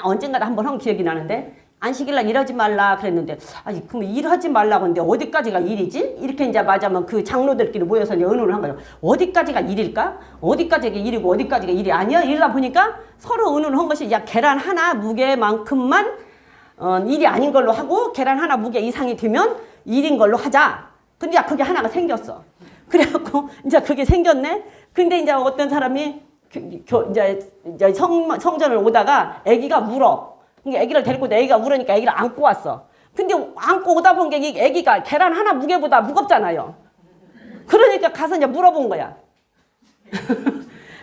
Speaker 1: 언젠가 한번 한 기억이 나는데 안식일날 일하지 말라 그랬는데, 아니 그럼 일하지 말라고 하는데 어디까지가 일이지? 이렇게 이제 맞으면 그 장로들끼리 모여서 이제 의논을 한 거예요. 어디까지가 일일까? 어디까지가 일이고 어디까지가 일이 아니야? 이러다 보니까 서로 의논을 한 것이, 야 계란 하나 무게만큼만 일이 아닌 걸로 하고, 계란 하나 무게 이상이 되면 일인 걸로 하자. 근데 야 그게 하나가 생겼어. 그래갖고 이제 그게 생겼네. 근데 이제 어떤 사람이 이제 성전을 오다가 아기가 울어. 그러니까 아기를 데리고 아기가 울으니까 아기를 안고 왔어. 근데 안고 오다 본 게 이 아기가 계란 하나 무게보다 무겁잖아요. 그러니까 가서 이제 물어본 거야.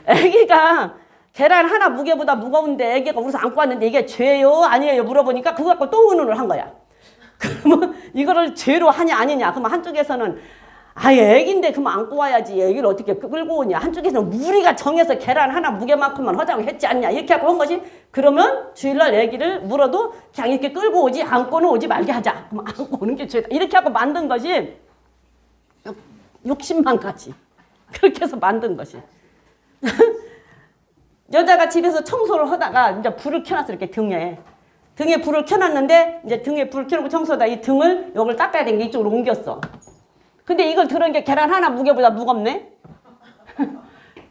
Speaker 1: 아기가 계란 하나 무게보다 무거운데 아기가 울어서 안고 왔는데 이게 죄요? 아니에요? 물어보니까 그거 갖고 또 의논을 한 거야. 그러면 이거를 죄로 하냐 아니냐. 그러면 한쪽에서는 아예 애기인데 그럼 안고 와야지 애기를 어떻게 끌고 오냐. 한쪽에서는 우리가 정해서 계란 하나 무게만큼만 하자고 했지 않냐. 이렇게 하고 한 것이, 그러면 주일날 애기를 물어도 그냥 이렇게 끌고 오지 안고는 오지 말게 하자. 그럼 안고 오는 게 죄다. 이렇게 하고 만든 것이 60만 가지. 그렇게 해서 만든 것이. 여자가 집에서 청소를 하다가 이제 불을 켜놨어. 이렇게 등에 불을 켜놨는데, 이제 등에 불을 켜놓고 청소하다 이 등을 여기를 닦아야 되는 게 이쪽으로 옮겼어. 근데 이걸 들은 게 계란 하나 무게보다 무겁네?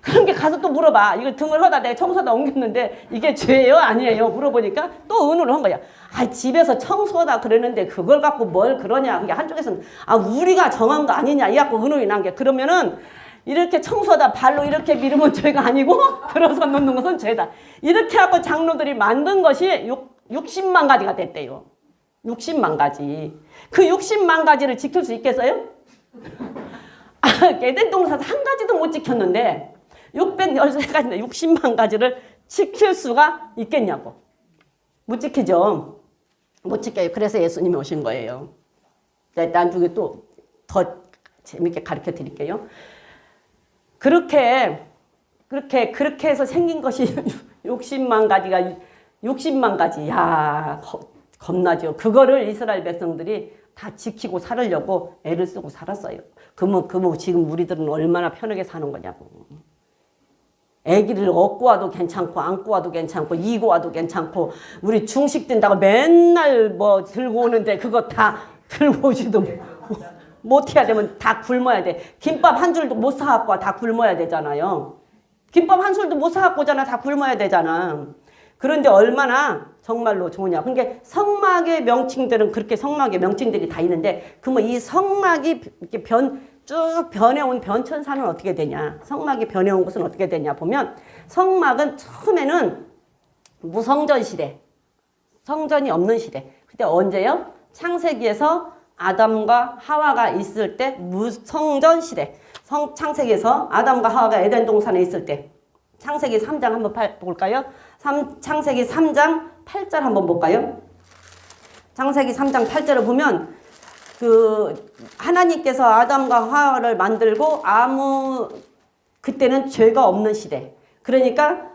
Speaker 1: 그런 게 가서 또 물어봐. 이걸 등을 하다 내가 청소하다 옮겼는데 이게 죄예요? 아니에요? 물어보니까 또 의논을 한 거야. 아, 집에서 청소하다 그러는데 그걸 갖고 뭘 그러냐. 그게 한쪽에서는 아, 우리가 정한 거 아니냐. 이 갖고 의논이 난 게, 그러면은 이렇게 청소하다 발로 이렇게 밀으면 죄가 아니고 들어서 놓는 것은 죄다. 이렇게 하고 장로들이 만든 것이 60만 가지가 됐대요. 60만 가지. 그 60만 가지를 지킬 수 있겠어요? 에덴 동산에서 한 가지도 못 지켰는데 613가지인데 60만 가지를 지킬 수가 있겠냐고. 못 지키죠. 못 지켜요. 그래서 예수님이 오신 거예요. 나중에 또 더 재밌게 가르쳐 드릴게요. 그렇게 해서 생긴 것이 60만 가지. 야, 겁나죠. 그거를 이스라엘 백성들이 다 지키고 살으려고 애를 쓰고 살았어요. 그러면 지금 우리들은 얼마나 편하게 사는 거냐고. 애기를 업고 와도 괜찮고 안고 와도 괜찮고 이고 와도 괜찮고, 우리 중식 든다고 맨날 뭐 들고 오는데 그거 다 들고 오지도 못해야 되면 다 굶어야 돼. 김밥 한 줄도 못 사갖고 다 굶어야 되잖아요. 김밥 한 줄도 못 사갖고 오잖아. 다 굶어야 되잖아. 그런데 얼마나 정말로 좋으냐. 그러니까 성막의 명칭들은 그렇게 성막의 명칭들이 다 있는데, 그러면 이 성막이 이렇게 쭉 변해온 변천사는 어떻게 되냐. 성막이 변해온 것은 어떻게 되냐 보면, 성막은 처음에는 무성전 시대, 성전이 없는 시대. 그때 언제요? 창세기에서 아담과 하와가 있을 때 무성전 시대. 창세기에서 아담과 하와가 에덴 동산에 있을 때. 창세기 3장 한번 볼까요? 창세기 3장 8절 한번 볼까요? 창세기 3장 8절을 보면, 하나님께서 아담과 하와를 만들고 그때는 죄가 없는 시대. 그러니까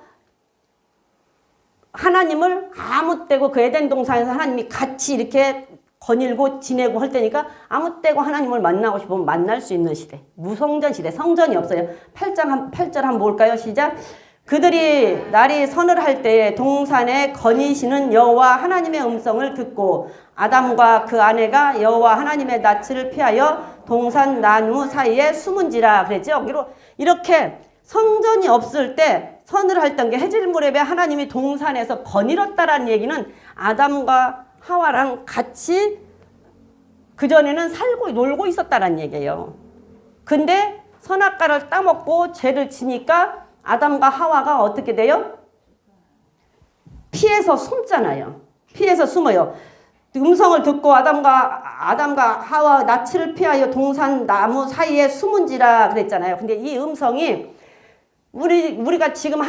Speaker 1: 하나님을 아무 때고 그 에덴 동산에서 하나님이 같이 이렇게 거닐고 지내고 할 때니까 아무 때고 하나님을 만나고 싶으면 만날 수 있는 시대. 무성전 시대. 성전이 없어요. 8절 한번 볼까요? 시작. 그들이 날이 서늘할 때에 동산에 거니시는 여호와 하나님의 음성을 듣고 아담과 그 아내가 여호와 하나님의 낯을 피하여 동산 나무 사이에 숨은지라 그랬죠. 이렇게 성전이 없을 때 서늘할 때 해질무렵에 하나님이 동산에서 거닐었다라는 얘기는 아담과 하와랑 같이 그전에는 살고 놀고 있었다라는 얘기예요. 근데 선악과를 따먹고 죄를 지니까 아담과 하와가 어떻게 돼요? 피해서 숨잖아요. 피해서 숨어요. 음성을 듣고 아담과 하와 낯을 피하여 동산 나무 사이에 숨은지라 그랬잖아요. 근데 이 음성이 우리가 지금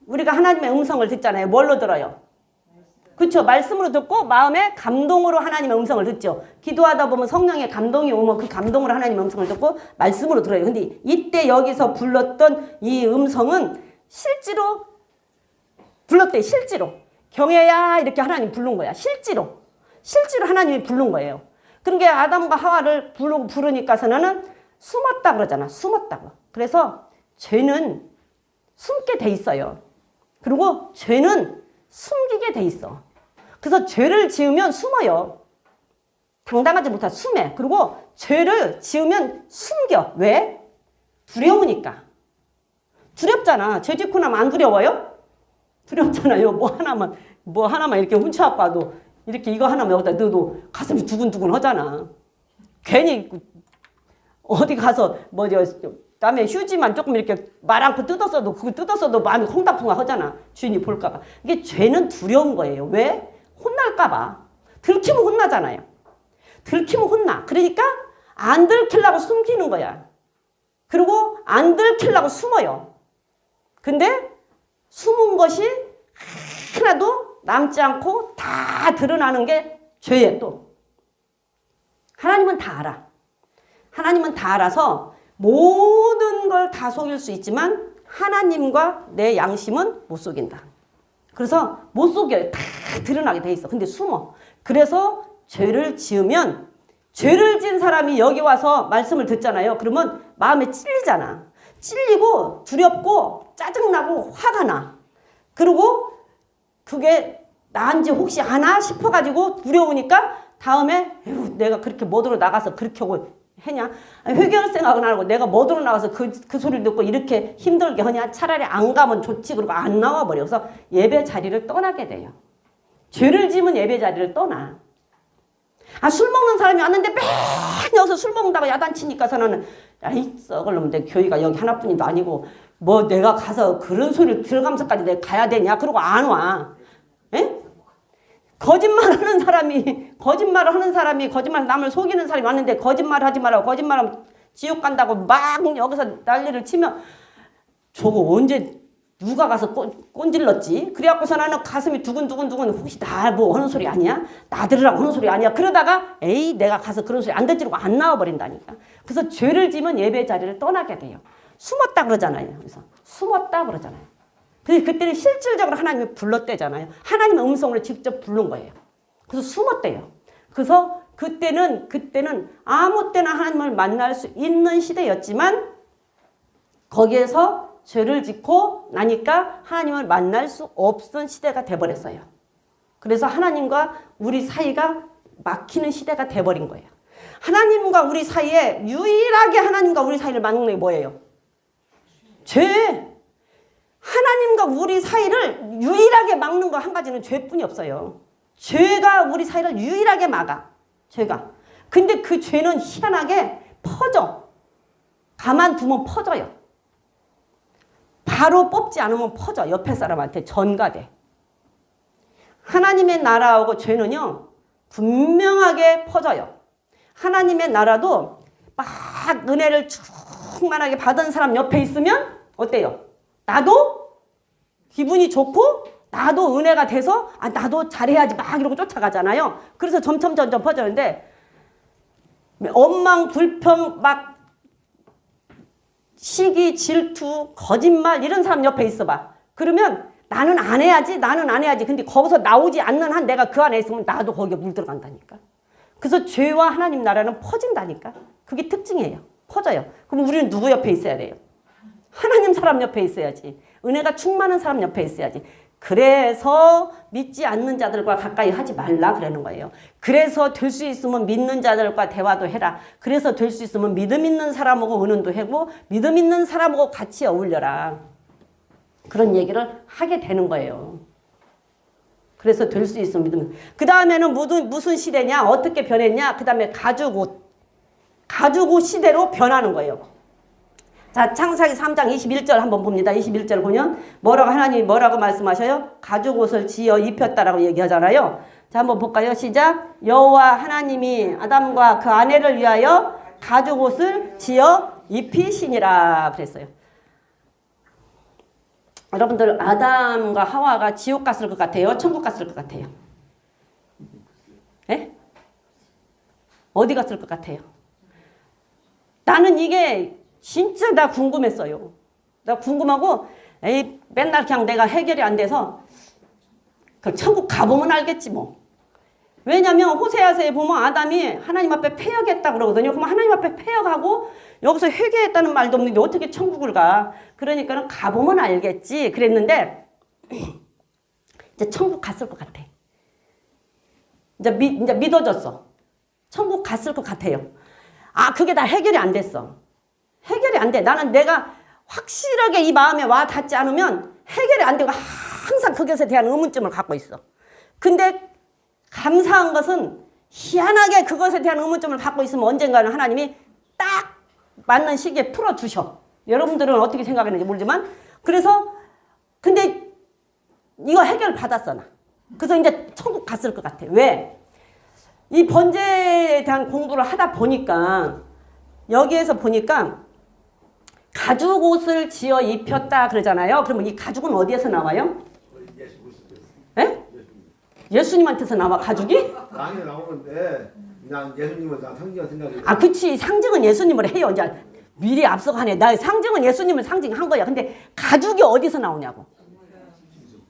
Speaker 1: 우리가 하나님의 음성을 듣잖아요. 뭘로 들어요? 그렇죠. 말씀으로 듣고 마음의 감동으로 하나님의 음성을 듣죠. 기도하다 보면 성령의 감동이 오면 그 감동으로 하나님의 음성을 듣고 말씀으로 들어요. 근데 이때 여기서 불렀던 이 음성은 실제로 불렀대. 실제로. 경혜야 이렇게 하나님 부른 거야. 실제로 하나님이 부른 거예요. 그런 게 아담과 하와를 부르니까서는 숨었다 그러잖아. 숨었다고. 그래서 죄는 숨게 돼 있어요. 그리고 죄는 숨기게 돼 있어. 그래서 죄를 지으면 숨어요. 당당하지 못하 숨해. 그리고 죄를 지으면 숨겨. 왜? 두려우니까. 두렵잖아. 죄 짓고 나면 안 두려워요? 두렵잖아요. 뭐 하나만 이렇게 훔쳐갖고 와도 이렇게 이거 하나만 여기다 넣어도 가슴이 두근두근 하잖아. 괜히 어디 가서 남의 휴지만 조금 이렇게 말 않고 뜯었어도 그거 뜯었어도 마음이 콩닥콩닥 하잖아. 주인이 볼까봐. 이게 죄는 두려운 거예요. 왜? 혼날까봐. 들키면 혼나잖아요. 들키면 혼나. 그러니까 안 들키려고 숨기는 거야. 그리고 안 들키려고 숨어요. 근데 숨은 것이 하나도 남지 않고 다 드러나는 게 죄예요. 또 하나님은 다 알아. 하나님은 다 알아서 모든 걸 다 속일 수 있지만 하나님과 내 양심은 못 속인다. 그래서 못 속여요. 다 드러나게 돼 있어. 근데 숨어. 그래서 죄를 지으면 죄를 지은 사람이 여기 와서 말씀을 듣잖아요. 그러면 마음에 찔리잖아. 찔리고 두렵고 짜증나고 화가 나. 그리고 그게 나은지 혹시 아나 싶어가지고 두려우니까 다음에 내가 그렇게 뭐더러 나가서 그렇게 하고 했냐? 회개할 생각은 안 하고 내가 뭐더러 나가서 그 소리를 듣고 이렇게 힘들게 하냐? 차라리 안 가면 좋지. 그러고 안 나와버려. 그래서 예배 자리를 떠나게 돼요. 죄를 지으면 예배 자리를 떠나. 술 먹는 사람이 왔는데 맨 여기서 술 먹는다고 야단치니까서는 야이 썩을 놈 내 교회가 여기 하나뿐인도 아니고 뭐 내가 가서 그런 소리를 들어가면서까지 내가 가야 되냐? 그러고 안 와. 에? 거짓말을 하는 사람이 거짓말 남을 속이는 사람이 왔는데 거짓말 하지 말라고 거짓말하면 지옥 간다고 막 여기서 난리를 치면 저거 언제 누가 가서 꼰질렀지? 그래갖고서 나는 가슴이 두근두근 혹시 나 뭐 하는 소리 아니야? 나 들으라고 하는 소리 아니야? 그러다가 에이 내가 가서 그런 소리 안 듣지라고 안 나와버린다니까. 그래서 죄를 지면 예배 자리를 떠나게 돼요. 숨었다 그러잖아요. 그래서 숨었다 그러잖아요. 그때는 실질적으로 하나님이 불렀대잖아요. 하나님의 음성으로 직접 부른 거예요. 그래서 숨었대요. 그래서 그때는 아무 때나 하나님을 만날 수 있는 시대였지만 거기에서 죄를 짓고 나니까 하나님을 만날 수 없는 시대가 돼버렸어요. 그래서 하나님과 우리 사이가 막히는 시대가 돼버린 거예요. 하나님과 우리 사이에 유일하게 하나님과 우리 사이를 막는 게 뭐예요? 죄. 하나님과 우리 사이를 유일하게 막는 거 한 가지는 죄뿐이 없어요. 죄가 우리 사이를 유일하게 막아. 죄가. 근데 그 죄는 희한하게 퍼져. 가만두면 퍼져요. 바로 뽑지 않으면 퍼져. 옆에 사람한테 전가돼. 하나님의 나라하고 죄는요. 분명하게 퍼져요. 하나님의 나라도 막 은혜를 충만하게 받은 사람 옆에 있으면 어때요? 나도 기분이 좋고 나도 은혜가 돼서 나도 잘해야지 막 이러고 쫓아가잖아요. 그래서 점점 퍼지는데 원망, 불평, 막 시기, 질투, 거짓말 이런 사람 옆에 있어봐. 그러면 나는 안 해야지. 근데 거기서 나오지 않는 한 내가 그 안에 있으면 나도 거기에 물들어간다니까. 그래서 죄와 하나님 나라는 퍼진다니까. 그게 특징이에요. 퍼져요. 그럼 우리는 누구 옆에 있어야 돼요? 하나님 사람 옆에 있어야지. 은혜가 충만한 사람 옆에 있어야지. 그래서 믿지 않는 자들과 가까이 하지 말라 그러는 거예요. 그래서 될 수 있으면 믿는 자들과 대화도 해라. 그래서 될 수 있으면 믿음 있는 사람하고 의논도 하고 믿음 있는 사람하고 같이 어울려라. 그런 얘기를 하게 되는 거예요. 그래서 될 수 있으면 믿음. 그 다음에는 무슨 시대냐? 어떻게 변했냐? 그 다음에 가죽옷 시대로 변하는 거예요. 자, 창세기 3장 21절 한번 봅니다. 21절 보면 하나님이 뭐라고 말씀하셔요? 가죽옷을 지어 입혔다라고 얘기하잖아요. 자, 한번 볼까요? 시작. 여호와 하나님이 아담과 그 아내를 위하여 가죽옷을 지어 입히시니라 그랬어요. 여러분들 아담과 하와가 지옥 갔을 것 같아요? 천국 갔을 것 같아요? 예? 어디 갔을 것 같아요? 나는 이게 진짜 나 궁금했어요. 나 궁금하고 맨날 그냥 내가 해결이 안 돼서 그 천국 가보면 알겠지 뭐. 왜냐면 호세아서에 보면 아담이 하나님 앞에 패역했다 그러거든요. 그럼 하나님 앞에 패역하고 여기서 회개했다는 말도 없는데 어떻게 천국을 가. 그러니까는 가보면 알겠지 그랬는데 이제 천국 갔을 것 같아. 이제 믿어졌어. 천국 갔을 것 같아요. 아, 그게 다 해결이 안 됐어. 해결이 안 돼. 나는 내가 확실하게 이 마음에 와 닿지 않으면 해결이 안 되고 항상 그것에 대한 의문점을 갖고 있어. 근데 감사한 것은 희한하게 그것에 대한 의문점을 갖고 있으면 언젠가는 하나님이 딱 맞는 시기에 풀어주셔. 여러분들은 어떻게 생각하는지 모르지만 그래서 근데 이거 해결 받았어 나. 그래서 이제 천국 갔을 것 같아. 왜? 이 번제에 대한 공부를 하다 보니까 여기에서 보니까 가죽 옷을 지어 입혔다 그러잖아요. 그러면 이 가죽은 어디에서 나와요? 예? 예수님한테서 나와 가죽이?
Speaker 2: 랑에 나오는데 그냥 예수님을 다 상징한 생각이.
Speaker 1: 아, 그치. 상징은 예수님을 해요. 이제 미리 앞서가네. 나 상징은 예수님을 상징한 거야. 근데 가죽이 어디서 나오냐고.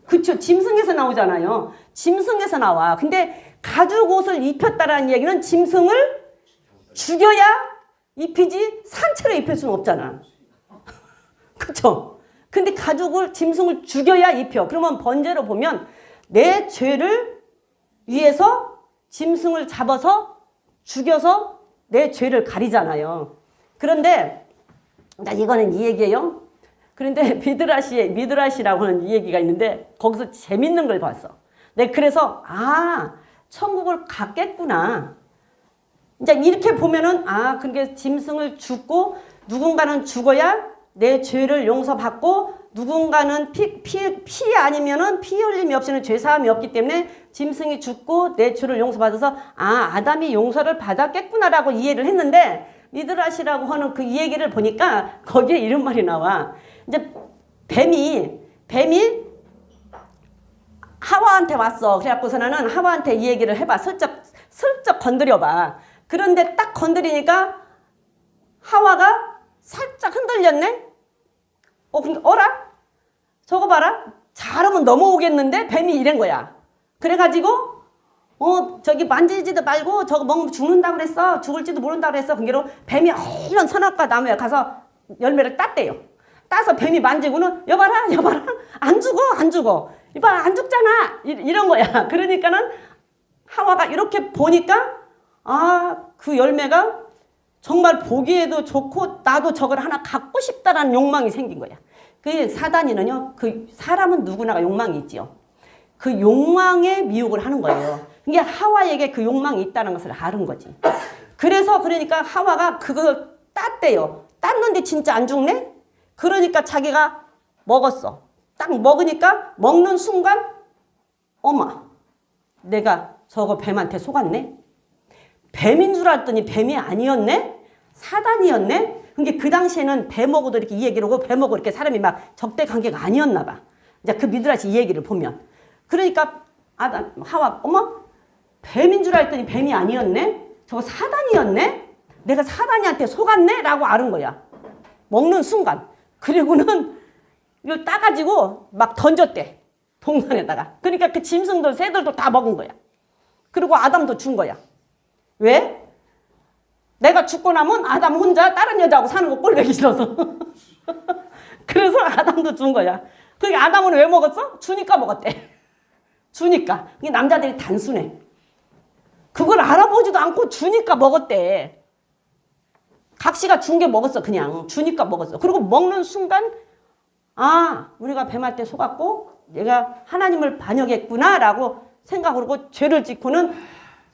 Speaker 1: 그쵸. 짐승에서 나오잖아요. 짐승에서 나와. 근데 가죽 옷을 입혔다라는 얘기는 짐승을 죽여야 입히지 산채로 입힐 수는 없잖아. 그쵸. 근데 가죽을 짐승을 죽여야 입혀. 그러면 번제로 보면 내 죄를 위해서 짐승을 잡아서 죽여서 내 죄를 가리잖아요. 그런데 이거는 이 얘기예요. 그런데 미드라시라고 하는 이 얘기가 있는데 거기서 재밌는 걸 봤어. 네, 그래서 천국을 갔겠구나. 이제 이렇게 보면은 그게 짐승을 죽고 누군가는 죽어야 내 죄를 용서받고 누군가는 피 아니면은 피 흘림이 없이는 죄사함이 없기 때문에 짐승이 죽고 내 죄를 용서받아서 아담이 용서를 받았겠구나라고 이해를 했는데 미드라시라고 하는 그 얘기를 보니까 거기에 이런 말이 나와. 이제 뱀이 하와한테 왔어. 그래갖고서는 하와한테 이 얘기를 해봐. 슬쩍 건드려봐. 그런데 딱 건드리니까 하와가 살짝 흔들렸네? 근데 어라? 저거 봐라. 잘하면 넘어오겠는데? 뱀이 이런 거야. 그래가지고 저기 만지지도 말고 저거 먹으면 죽는다고 그랬어. 죽을지도 모른다고 그랬어. 그게로 뱀이 이런 선악과 나무에 가서 열매를 땄대요. 따서 뱀이 만지고는 여봐라 안 죽어 이봐 안 죽잖아 이런 거야. 그러니까는 하와가 이렇게 보니까 그 열매가 정말 보기에도 좋고 나도 저걸 하나 갖고 싶다라는 욕망이 생긴 거야. 그 사단이는요, 그 사람은 누구나가 욕망이 있지요. 그 욕망에 미혹을 하는 거예요. 이게 하와에게 그 욕망이 있다는 것을 아는 거지. 그러니까 하와가 그걸 땄대요. 땄는데 진짜 안 죽네? 그러니까 자기가 먹었어. 딱 먹으니까 먹는 순간 어머, 내가 저거 뱀한테 속았네? 뱀인 줄 알았더니 뱀이 아니었네? 사단이었네? 그게 그 당시에는 뱀하고도 이렇게 이 얘기를 하고 뱀하고 이렇게 사람이 막 적대 관계가 아니었나 봐. 이제 그 미드라시 이 얘기를 보면. 그러니까 하와, 어머? 뱀인 줄 알았더니 뱀이 아니었네? 저거 사단이었네? 내가 사단이한테 속았네? 라고 아는 거야. 먹는 순간. 그리고는 이걸 따가지고 막 던졌대. 동산에다가. 그러니까 그 짐승들, 새들도 다 먹은 거야. 그리고 아담도 준 거야. 왜? 내가 죽고 나면 아담 혼자 다른 여자하고 사는 거 꼴보기 싫어서. 그래서 아담도 준 거야. 그게 아담은 왜 먹었어? 주니까 먹었대. 주니까. 이게 남자들이 단순해. 그걸 알아보지도 않고 주니까 먹었대. 각시가 준 게 먹었어. 그냥 주니까 먹었어. 그리고 먹는 순간 우리가 뱀한테 속았고 내가 하나님을 반역했구나 라고 생각을 하고 죄를 짓고는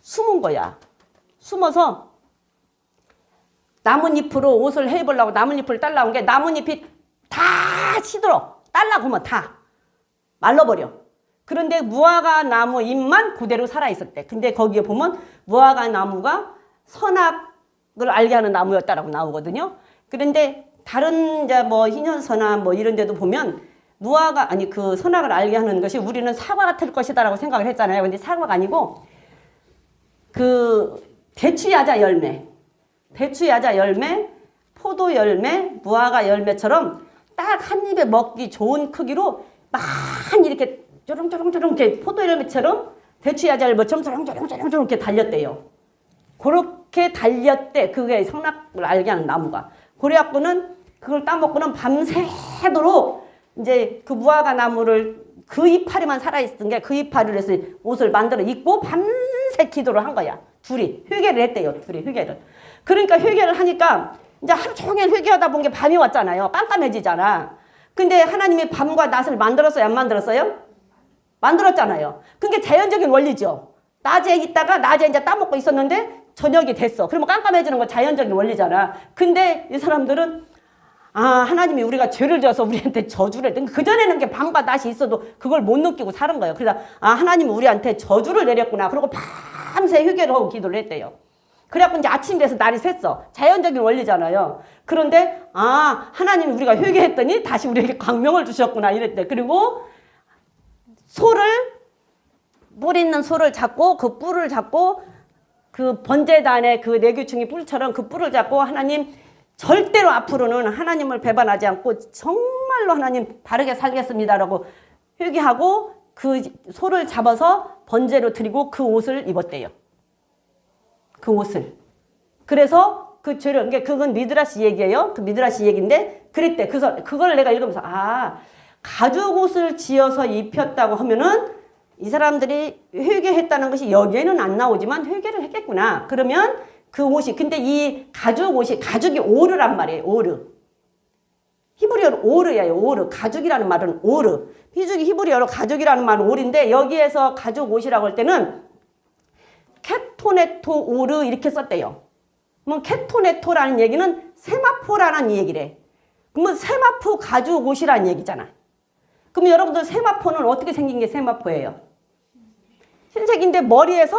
Speaker 1: 숨은 거야. 숨어서 나뭇잎으로 옷을 해보려고 나뭇잎을 딸라온 게 나뭇잎이 다 시들어. 딸라고 하면 다 말라버려. 그런데 무화과 나무 잎만 그대로 살아있었대. 근데 거기에 보면 무화과 나무가 선악을 알게 하는 나무였다라고 나오거든요. 그런데 다른 이제 뭐 희년서나 뭐 이런 데도 보면 그 선악을 알게 하는 것이 우리는 사과 같을 것이다라고 생각을 했잖아요. 근데 사과가 아니고 그 대추야자 열매, 포도 열매, 무화과 열매처럼 딱 한 입에 먹기 좋은 크기로 많이 이렇게 쪼롱쪼롱쪼롱 이렇게 포도 열매처럼 대추야자 열매처럼 쪼롱쪼롱쪼롱 이렇게 달렸대요. 그렇게 달렸대. 그게 선악을 알게 하는 나무가. 그래갖고는 그걸 따먹고는 밤새도록 이제 그 무화과 나무를 그 이파리만 살아있은 게 그 이파리를 해서 옷을 만들어 입고 밤새 밤새 기도를 한 거야. 둘이 회개를 했대요. 둘이 회개를. 그러니까 회개를 하니까 이제 하루 종일 회개하다 본 게 밤이 왔잖아요. 깜깜해지잖아. 근데 하나님이 밤과 낮을 만들었어요? 안 만들었어요? 만들었잖아요. 그게 자연적인 원리죠. 낮에 있다가 낮에 이제 따먹고 있었는데 저녁이 됐어. 그러면 깜깜해지는 건 자연적인 원리잖아. 근데 이 사람들은 하나님이 우리가 죄를 져서 우리한테 저주를 했던 그전에는 게 밤과 낮이 있어도 그걸 못 느끼고 사는 거예요. 그래서 하나님이 우리한테 저주를 내렸구나. 그러고 밤새 회개를 하고 기도를 했대요. 그래갖고 이제 아침 돼서 날이 샜어. 자연적인 원리잖아요. 그런데 하나님이 우리가 회개했더니 다시 우리에게 광명을 주셨구나 이랬대. 그리고 뿔 있는 소를 잡고 그 뿔을 잡고 그 번제단의 그 내규충이 뿔처럼 그 뿔을 잡고 하나님 절대로 앞으로는 하나님을 배반하지 않고 정말로 하나님 바르게 살겠습니다라고 회개하고 그 소를 잡아서 번제로 드리고 그 옷을 입었대요. 그 옷을. 그래서 그 죄를, 그러니까 그건 미드라시 얘기예요. 그 미드라시 얘기인데 그랬대. 그래서 그걸 내가 읽으면서 가죽 옷을 지어서 입혔다고 하면은 이 사람들이 회개했다는 것이 여기에는 안 나오지만 회개를 했겠구나. 그러면 그 옷이, 근데 이 가죽 옷이, 가죽이 오르란 말이에요. 오르. 히브리어로 오르예요. 오르. 가죽이라는 말은 오르. 히브리어로 가죽이라는 말은 오르인데 여기에서 가죽 옷이라고 할 때는 케토네토 오르 이렇게 썼대요. 그러면 케토네토라는 얘기는 세마포라는 얘기래. 그러면 세마포 가죽 옷이라는 얘기잖아. 그럼 여러분들 세마포는 어떻게 생긴 게 세마포예요? 흰색인데 머리에서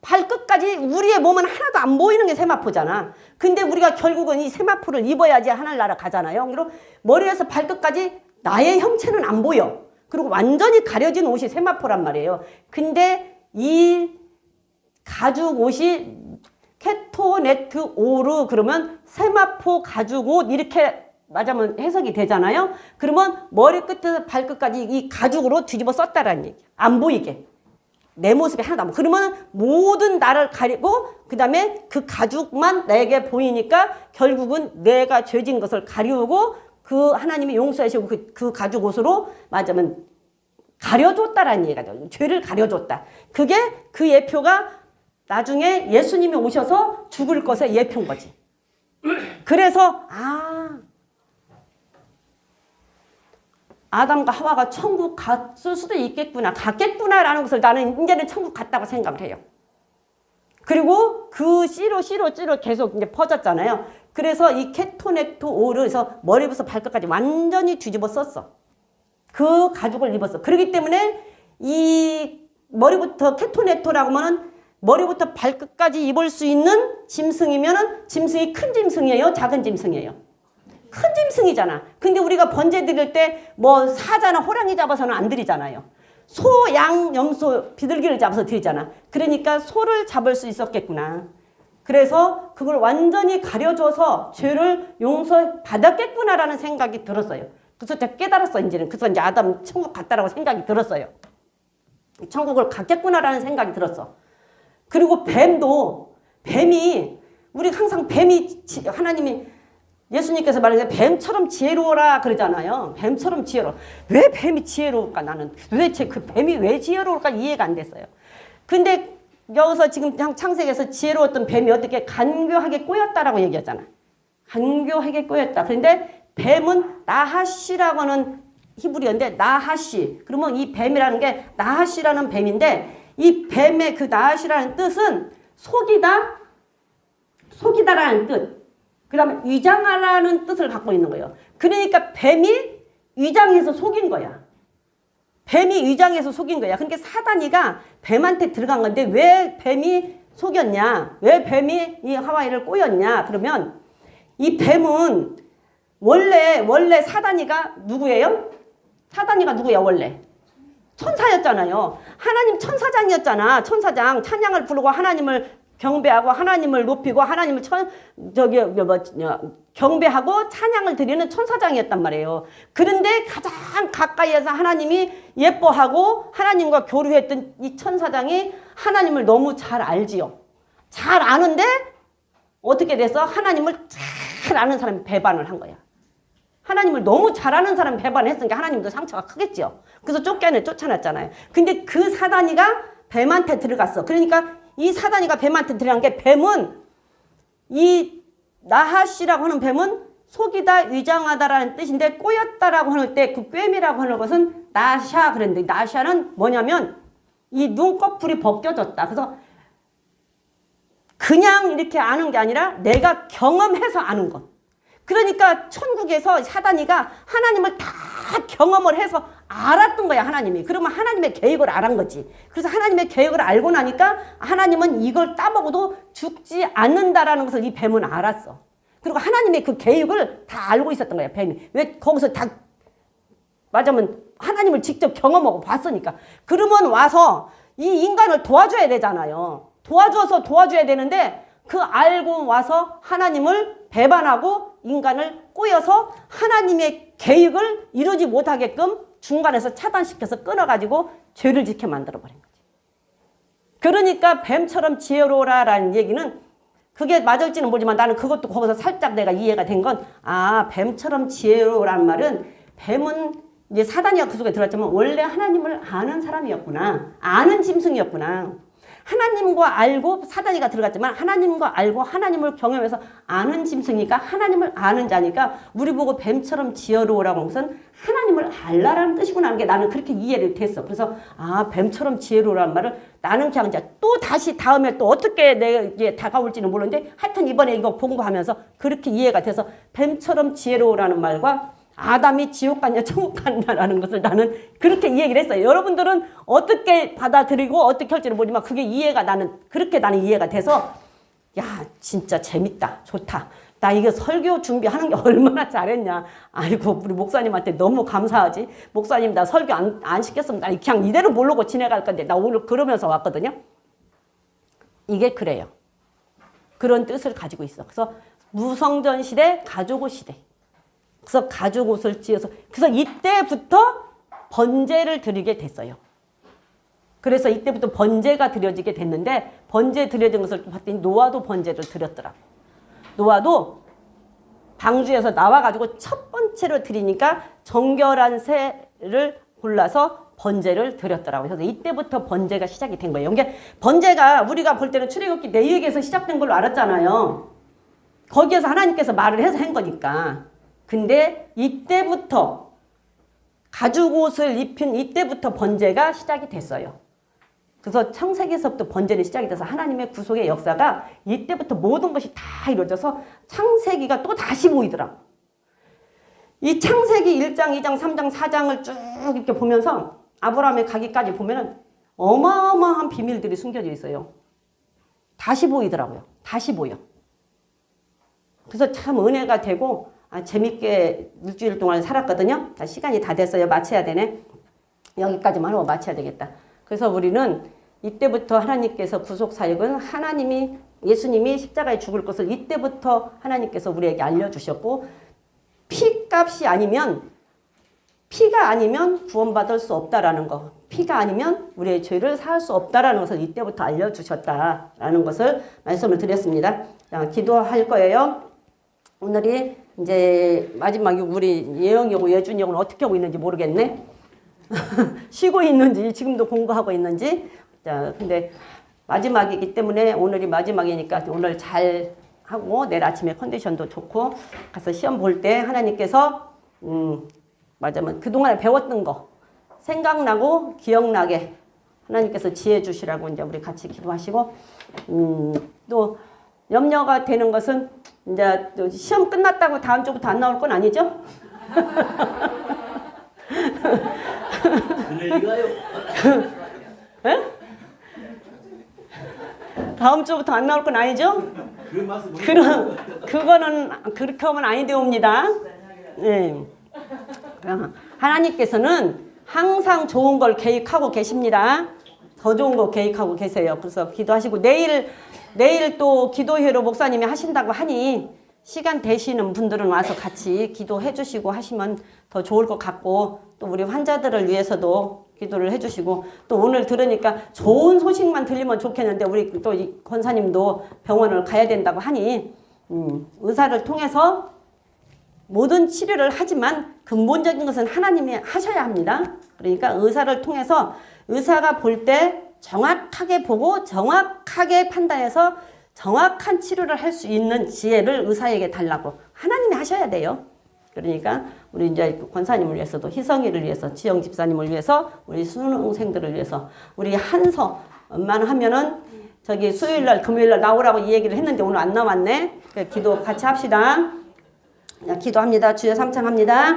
Speaker 1: 발끝까지 우리의 몸은 하나도 안 보이는 게 세마포잖아. 근데 우리가 결국은 이 세마포를 입어야지 하늘나라 가잖아요. 그리고 머리에서 발끝까지 나의 형체는 안 보여. 그리고 완전히 가려진 옷이 세마포란 말이에요. 근데 이 가죽 옷이 케토네트 오르 그러면 세마포 가죽 옷 이렇게 맞으면 해석이 되잖아요. 그러면 머리끝에서 발끝까지 이 가죽으로 뒤집어 썼다라는 얘기야. 안 보이게. 내 모습이 하나도 안 보여. 그러면 모든 나를 가리고 그 다음에 그 가죽만 내게 보이니까 결국은 내가 죄진 것을 가리우고 그 하나님이 용서하시고 그 가죽 옷으로 맞으면 가려줬다라는 얘기가 돼요. 죄를 가려줬다. 그게 그 예표가 나중에 예수님이 오셔서 죽을 것의 예표인 거지. 그래서 아담과 하와가 천국 갔을 수도 있겠구나, 갔겠구나라는 것을 나는 이제는 천국 갔다고 생각을 해요. 그리고 그 씨로 계속 이제 퍼졌잖아요. 그래서 이 케토네토 오르에서 머리부터 발끝까지 완전히 뒤집어 썼어. 그 가죽을 입었어. 그렇기 때문에 이 머리부터 케토네토라고 하면 머리부터 발끝까지 입을 수 있는 짐승이면은 짐승이 큰 짐승이에요? 작은 짐승이에요? 큰 짐승이잖아. 근데 우리가 번제 드릴 때 뭐 사자나 호랑이 잡아서는 안 드리잖아요. 소, 양, 염소, 비둘기를 잡아서 드리잖아. 그러니까 소를 잡을 수 있었겠구나. 그래서 그걸 완전히 가려줘서 죄를 용서받았겠구나라는 생각이 들었어요. 그래서 제가 깨달았어, 이제는. 그래서 이제 아담 천국 갔다라고 생각이 들었어요. 천국을 갔겠구나라는 생각이 들었어. 그리고 뱀이, 우리 항상 하나님이 예수님께서 말하는데 뱀처럼 지혜로워라 그러잖아요. 뱀처럼 지혜로워. 왜 뱀이 지혜로울까? 나는 도대체 그 뱀이 왜 지혜로울까 이해가 안 됐어요. 근데 여기서 지금 창세기에서 지혜로웠던 뱀이 어떻게 간교하게 꼬였다라고 얘기하잖아. 간교하게 꼬였다. 그런데 뱀은 나하시라고 하는 히브리어인데 나하시. 그러면 이 뱀이라는 게 나하시라는 뱀인데 이 뱀의 그 나하시라는 뜻은 속이다라는 뜻. 그 다음에 위장하라는 뜻을 갖고 있는 거예요. 그러니까 뱀이 위장해서 속인 거야. 뱀이 위장해서 속인 거야. 그러니까 사단이가 뱀한테 들어간 건데 왜 뱀이 속였냐? 왜 뱀이 이 하와이를 꼬였냐? 그러면 이 뱀은 원래 사단이가 누구예요? 사단이가 누구야 원래? 천사였잖아요. 하나님 천사장이었잖아. 천사장 찬양을 부르고 하나님을 경배하고 하나님을 높이고 하나님을 경배하고 찬양을 드리는 천사장이었단 말이에요. 그런데 가장 가까이에서 하나님이 예뻐하고 하나님과 교류했던 이 천사장이 하나님을 너무 잘 알지요. 잘 아는데 어떻게 돼서 하나님을 잘 아는 사람이 배반을 한 거야. 하나님을 너무 잘 아는 사람이 배반을 했으니까 하나님도 상처가 크겠죠. 그래서 쫓겨났잖아요. 근데 그 사단이가 뱀한테 들어갔어. 그러니까 이 사단이가 뱀한테 들어간 게, 뱀은 이 나하시라고 하는 뱀은 속이다, 위장하다라는 뜻인데, 꼬였다라고 하는 때 그 꿰미라고 하는 것은 나샤 그랬는데, 나샤는 뭐냐면 이 눈꺼풀이 벗겨졌다. 그래서 그냥 이렇게 아는 게 아니라 내가 경험해서 아는 것. 그러니까 천국에서 사단이가 하나님을 다 경험을 해서 알았던 거야, 하나님이. 그러면 하나님의 계획을 알은 거지. 그래서 하나님의 계획을 알고 나니까 하나님은 이걸 따먹어도 죽지 않는다라는 것을 이 뱀은 알았어. 그리고 하나님의 그 계획을 다 알고 있었던 거야, 뱀이. 왜? 거기서 다 맞으면 하나님을 직접 경험하고 봤으니까. 그러면 와서 이 인간을 도와줘야 되잖아요. 도와줘야 되는데 그 알고 와서 하나님을 배반하고 인간을 꼬여서 하나님의 계획을 이루지 못하게끔 중간에서 차단시켜서 끊어가지고 죄를 짓게 만들어버린 거지. 그러니까 뱀처럼 지혜로워라라는 얘기는 그게 맞을지는 모르지만 나는 그것도 거기서 살짝 내가 이해가 된 건, 아, 뱀처럼 지혜로워라는 말은, 뱀은 이제 사단이가 그 속에 들어왔지만 원래 하나님을 아는 사람이었구나. 아는 짐승이었구나. 하나님과 알고 사단이가 들어갔지만 하나님과 알고 하나님을 경험해서 아는 짐승이니까 하나님을 아는 자니까 우리 보고 뱀처럼 지혜로우라고 하는 것은 하나님을 알라라는 뜻이구나 하는 게 나는 그렇게 이해를 됐어. 그래서 아, 뱀처럼 지혜로우라는 말을 나는 그냥 이제 또 다시 다음에 또 어떻게 내게 다가올지는 모르는데 하여튼 이번에 이거 공부하면서 그렇게 이해가 돼서 뱀처럼 지혜로우라는 말과 아담이 지옥 갔냐 천국 갔냐라는 것을 나는 그렇게 이해를 했어요. 여러분들은 어떻게 받아들이고 어떻게 할지는 모르지만 그게 이해가 그렇게 나는 이해가 돼서, 야, 진짜 재밌다, 좋다. 나 이거 설교 준비하는 게 얼마나 잘했냐. 아이고, 우리 목사님한테 너무 감사하지. 목사님, 나 설교 안 시켰으면 나 그냥 이대로 모르고 지나갈 건데 나 오늘 그러면서 왔거든요. 이게 그래요. 그런 뜻을 가지고 있어. 그래서 무성전 시대, 가족옷 시대. 그래서 가죽옷을 지어서, 그래서 이때부터 번제를 드리게 됐어요. 그래서 이때부터 번제가 드려지게 됐는데, 번제 드려진 것을 봤더니 노아도 번제를 드렸더라고. 노아도 방주에서 나와가지고 첫 번째로 드리니까 정결한 새를 골라서 번제를 드렸더라고요. 그래서 이때부터 번제가 시작이 된 거예요. 이게 번제가 우리가 볼 때는 출애굽기 레위기에서 시작된 걸로 알았잖아요. 거기에서 하나님께서 말을 해서 한 거니까. 근데 이때부터 가죽옷을 입힌 이때부터 번제가 시작이 됐어요. 그래서 창세기에서부터 번제는 시작이 돼서 하나님의 구속의 역사가 이때부터 모든 것이 다 이루어져서 창세기가 또 다시 보이더라고. 이 창세기 1장, 2장, 3장, 4장을 쭉 이렇게 보면서 아브라함의 가기까지 보면은 어마어마한 비밀들이 숨겨져 있어요. 다시 보이더라고요. 다시 보여. 그래서 참 은혜가 되고, 재밌게 일주일 동안 살았거든요. 시간이 다 됐어요. 마쳐야 되네. 여기까지만 하고 마쳐야 되겠다. 그래서 우리는 이때부터 하나님께서 구속사역은 예수님이 십자가에 죽을 것을 이때부터 하나님께서 우리에게 알려주셨고, 피가 아니면 구원받을 수 없다라는 거, 피가 아니면 우리의 죄를 사할 수 없다라는 것을 이때부터 알려주셨다라는 것을 말씀을 드렸습니다. 자, 기도할 거예요. 오늘이 이제 마지막에 우리 예영이하고 예준이 하고는 어떻게 하고 있는지 모르겠네. 쉬고 있는지 지금도 공부하고 있는지. 자, 근데 마지막이기 때문에 오늘이 마지막이니까 오늘 잘 하고 내일 아침에 컨디션도 좋고 가서 시험 볼 때 하나님께서 맞으면 그동안에 배웠던 거 생각나고 기억나게 하나님께서 지혜 주시라고 이제 우리 같이 기도하시고, 또 염려가 되는 것은 이제 시험 끝났다고 다음 주부터 안 나올 건 아니죠?
Speaker 2: 그러니까요.
Speaker 1: 에? 다음 주부터 안 나올 건 아니죠?
Speaker 2: 그런 말씀
Speaker 1: 그거는 그렇게 하면 아니 되옵니다. 네. 하나님께서는 항상 좋은 걸 계획하고 계십니다. 더 좋은 거 계획하고 계세요. 그래서 기도하시고 내일 또 기도회로 목사님이 하신다고 하니 시간 되시는 분들은 와서 같이 기도해 주시고 하시면 더 좋을 것 같고, 또 우리 환자들을 위해서도 기도를 해 주시고, 또 오늘 들으니까 좋은 소식만 들리면 좋겠는데 우리 또 권사님도 병원을 가야 된다고 하니 의사를 통해서 모든 치료를 하지만 근본적인 것은 하나님이 하셔야 합니다. 그러니까 의사를 통해서 의사가 볼 때 정확하게 보고 정확하게 판단해서 정확한 치료를 할 수 있는 지혜를 의사에게 달라고 하나님이 하셔야 돼요. 그러니까 우리 이제 권사님을 위해서도 희성이를 위해서 지영 집사님을 위해서 우리 수능생들을 위해서 우리 한서만 하면은 저기 수요일날 금요일날 나오라고 이 얘기를 했는데 오늘 안 나왔네. 기도 같이 합시다. 기도합니다. 주여 삼창합니다.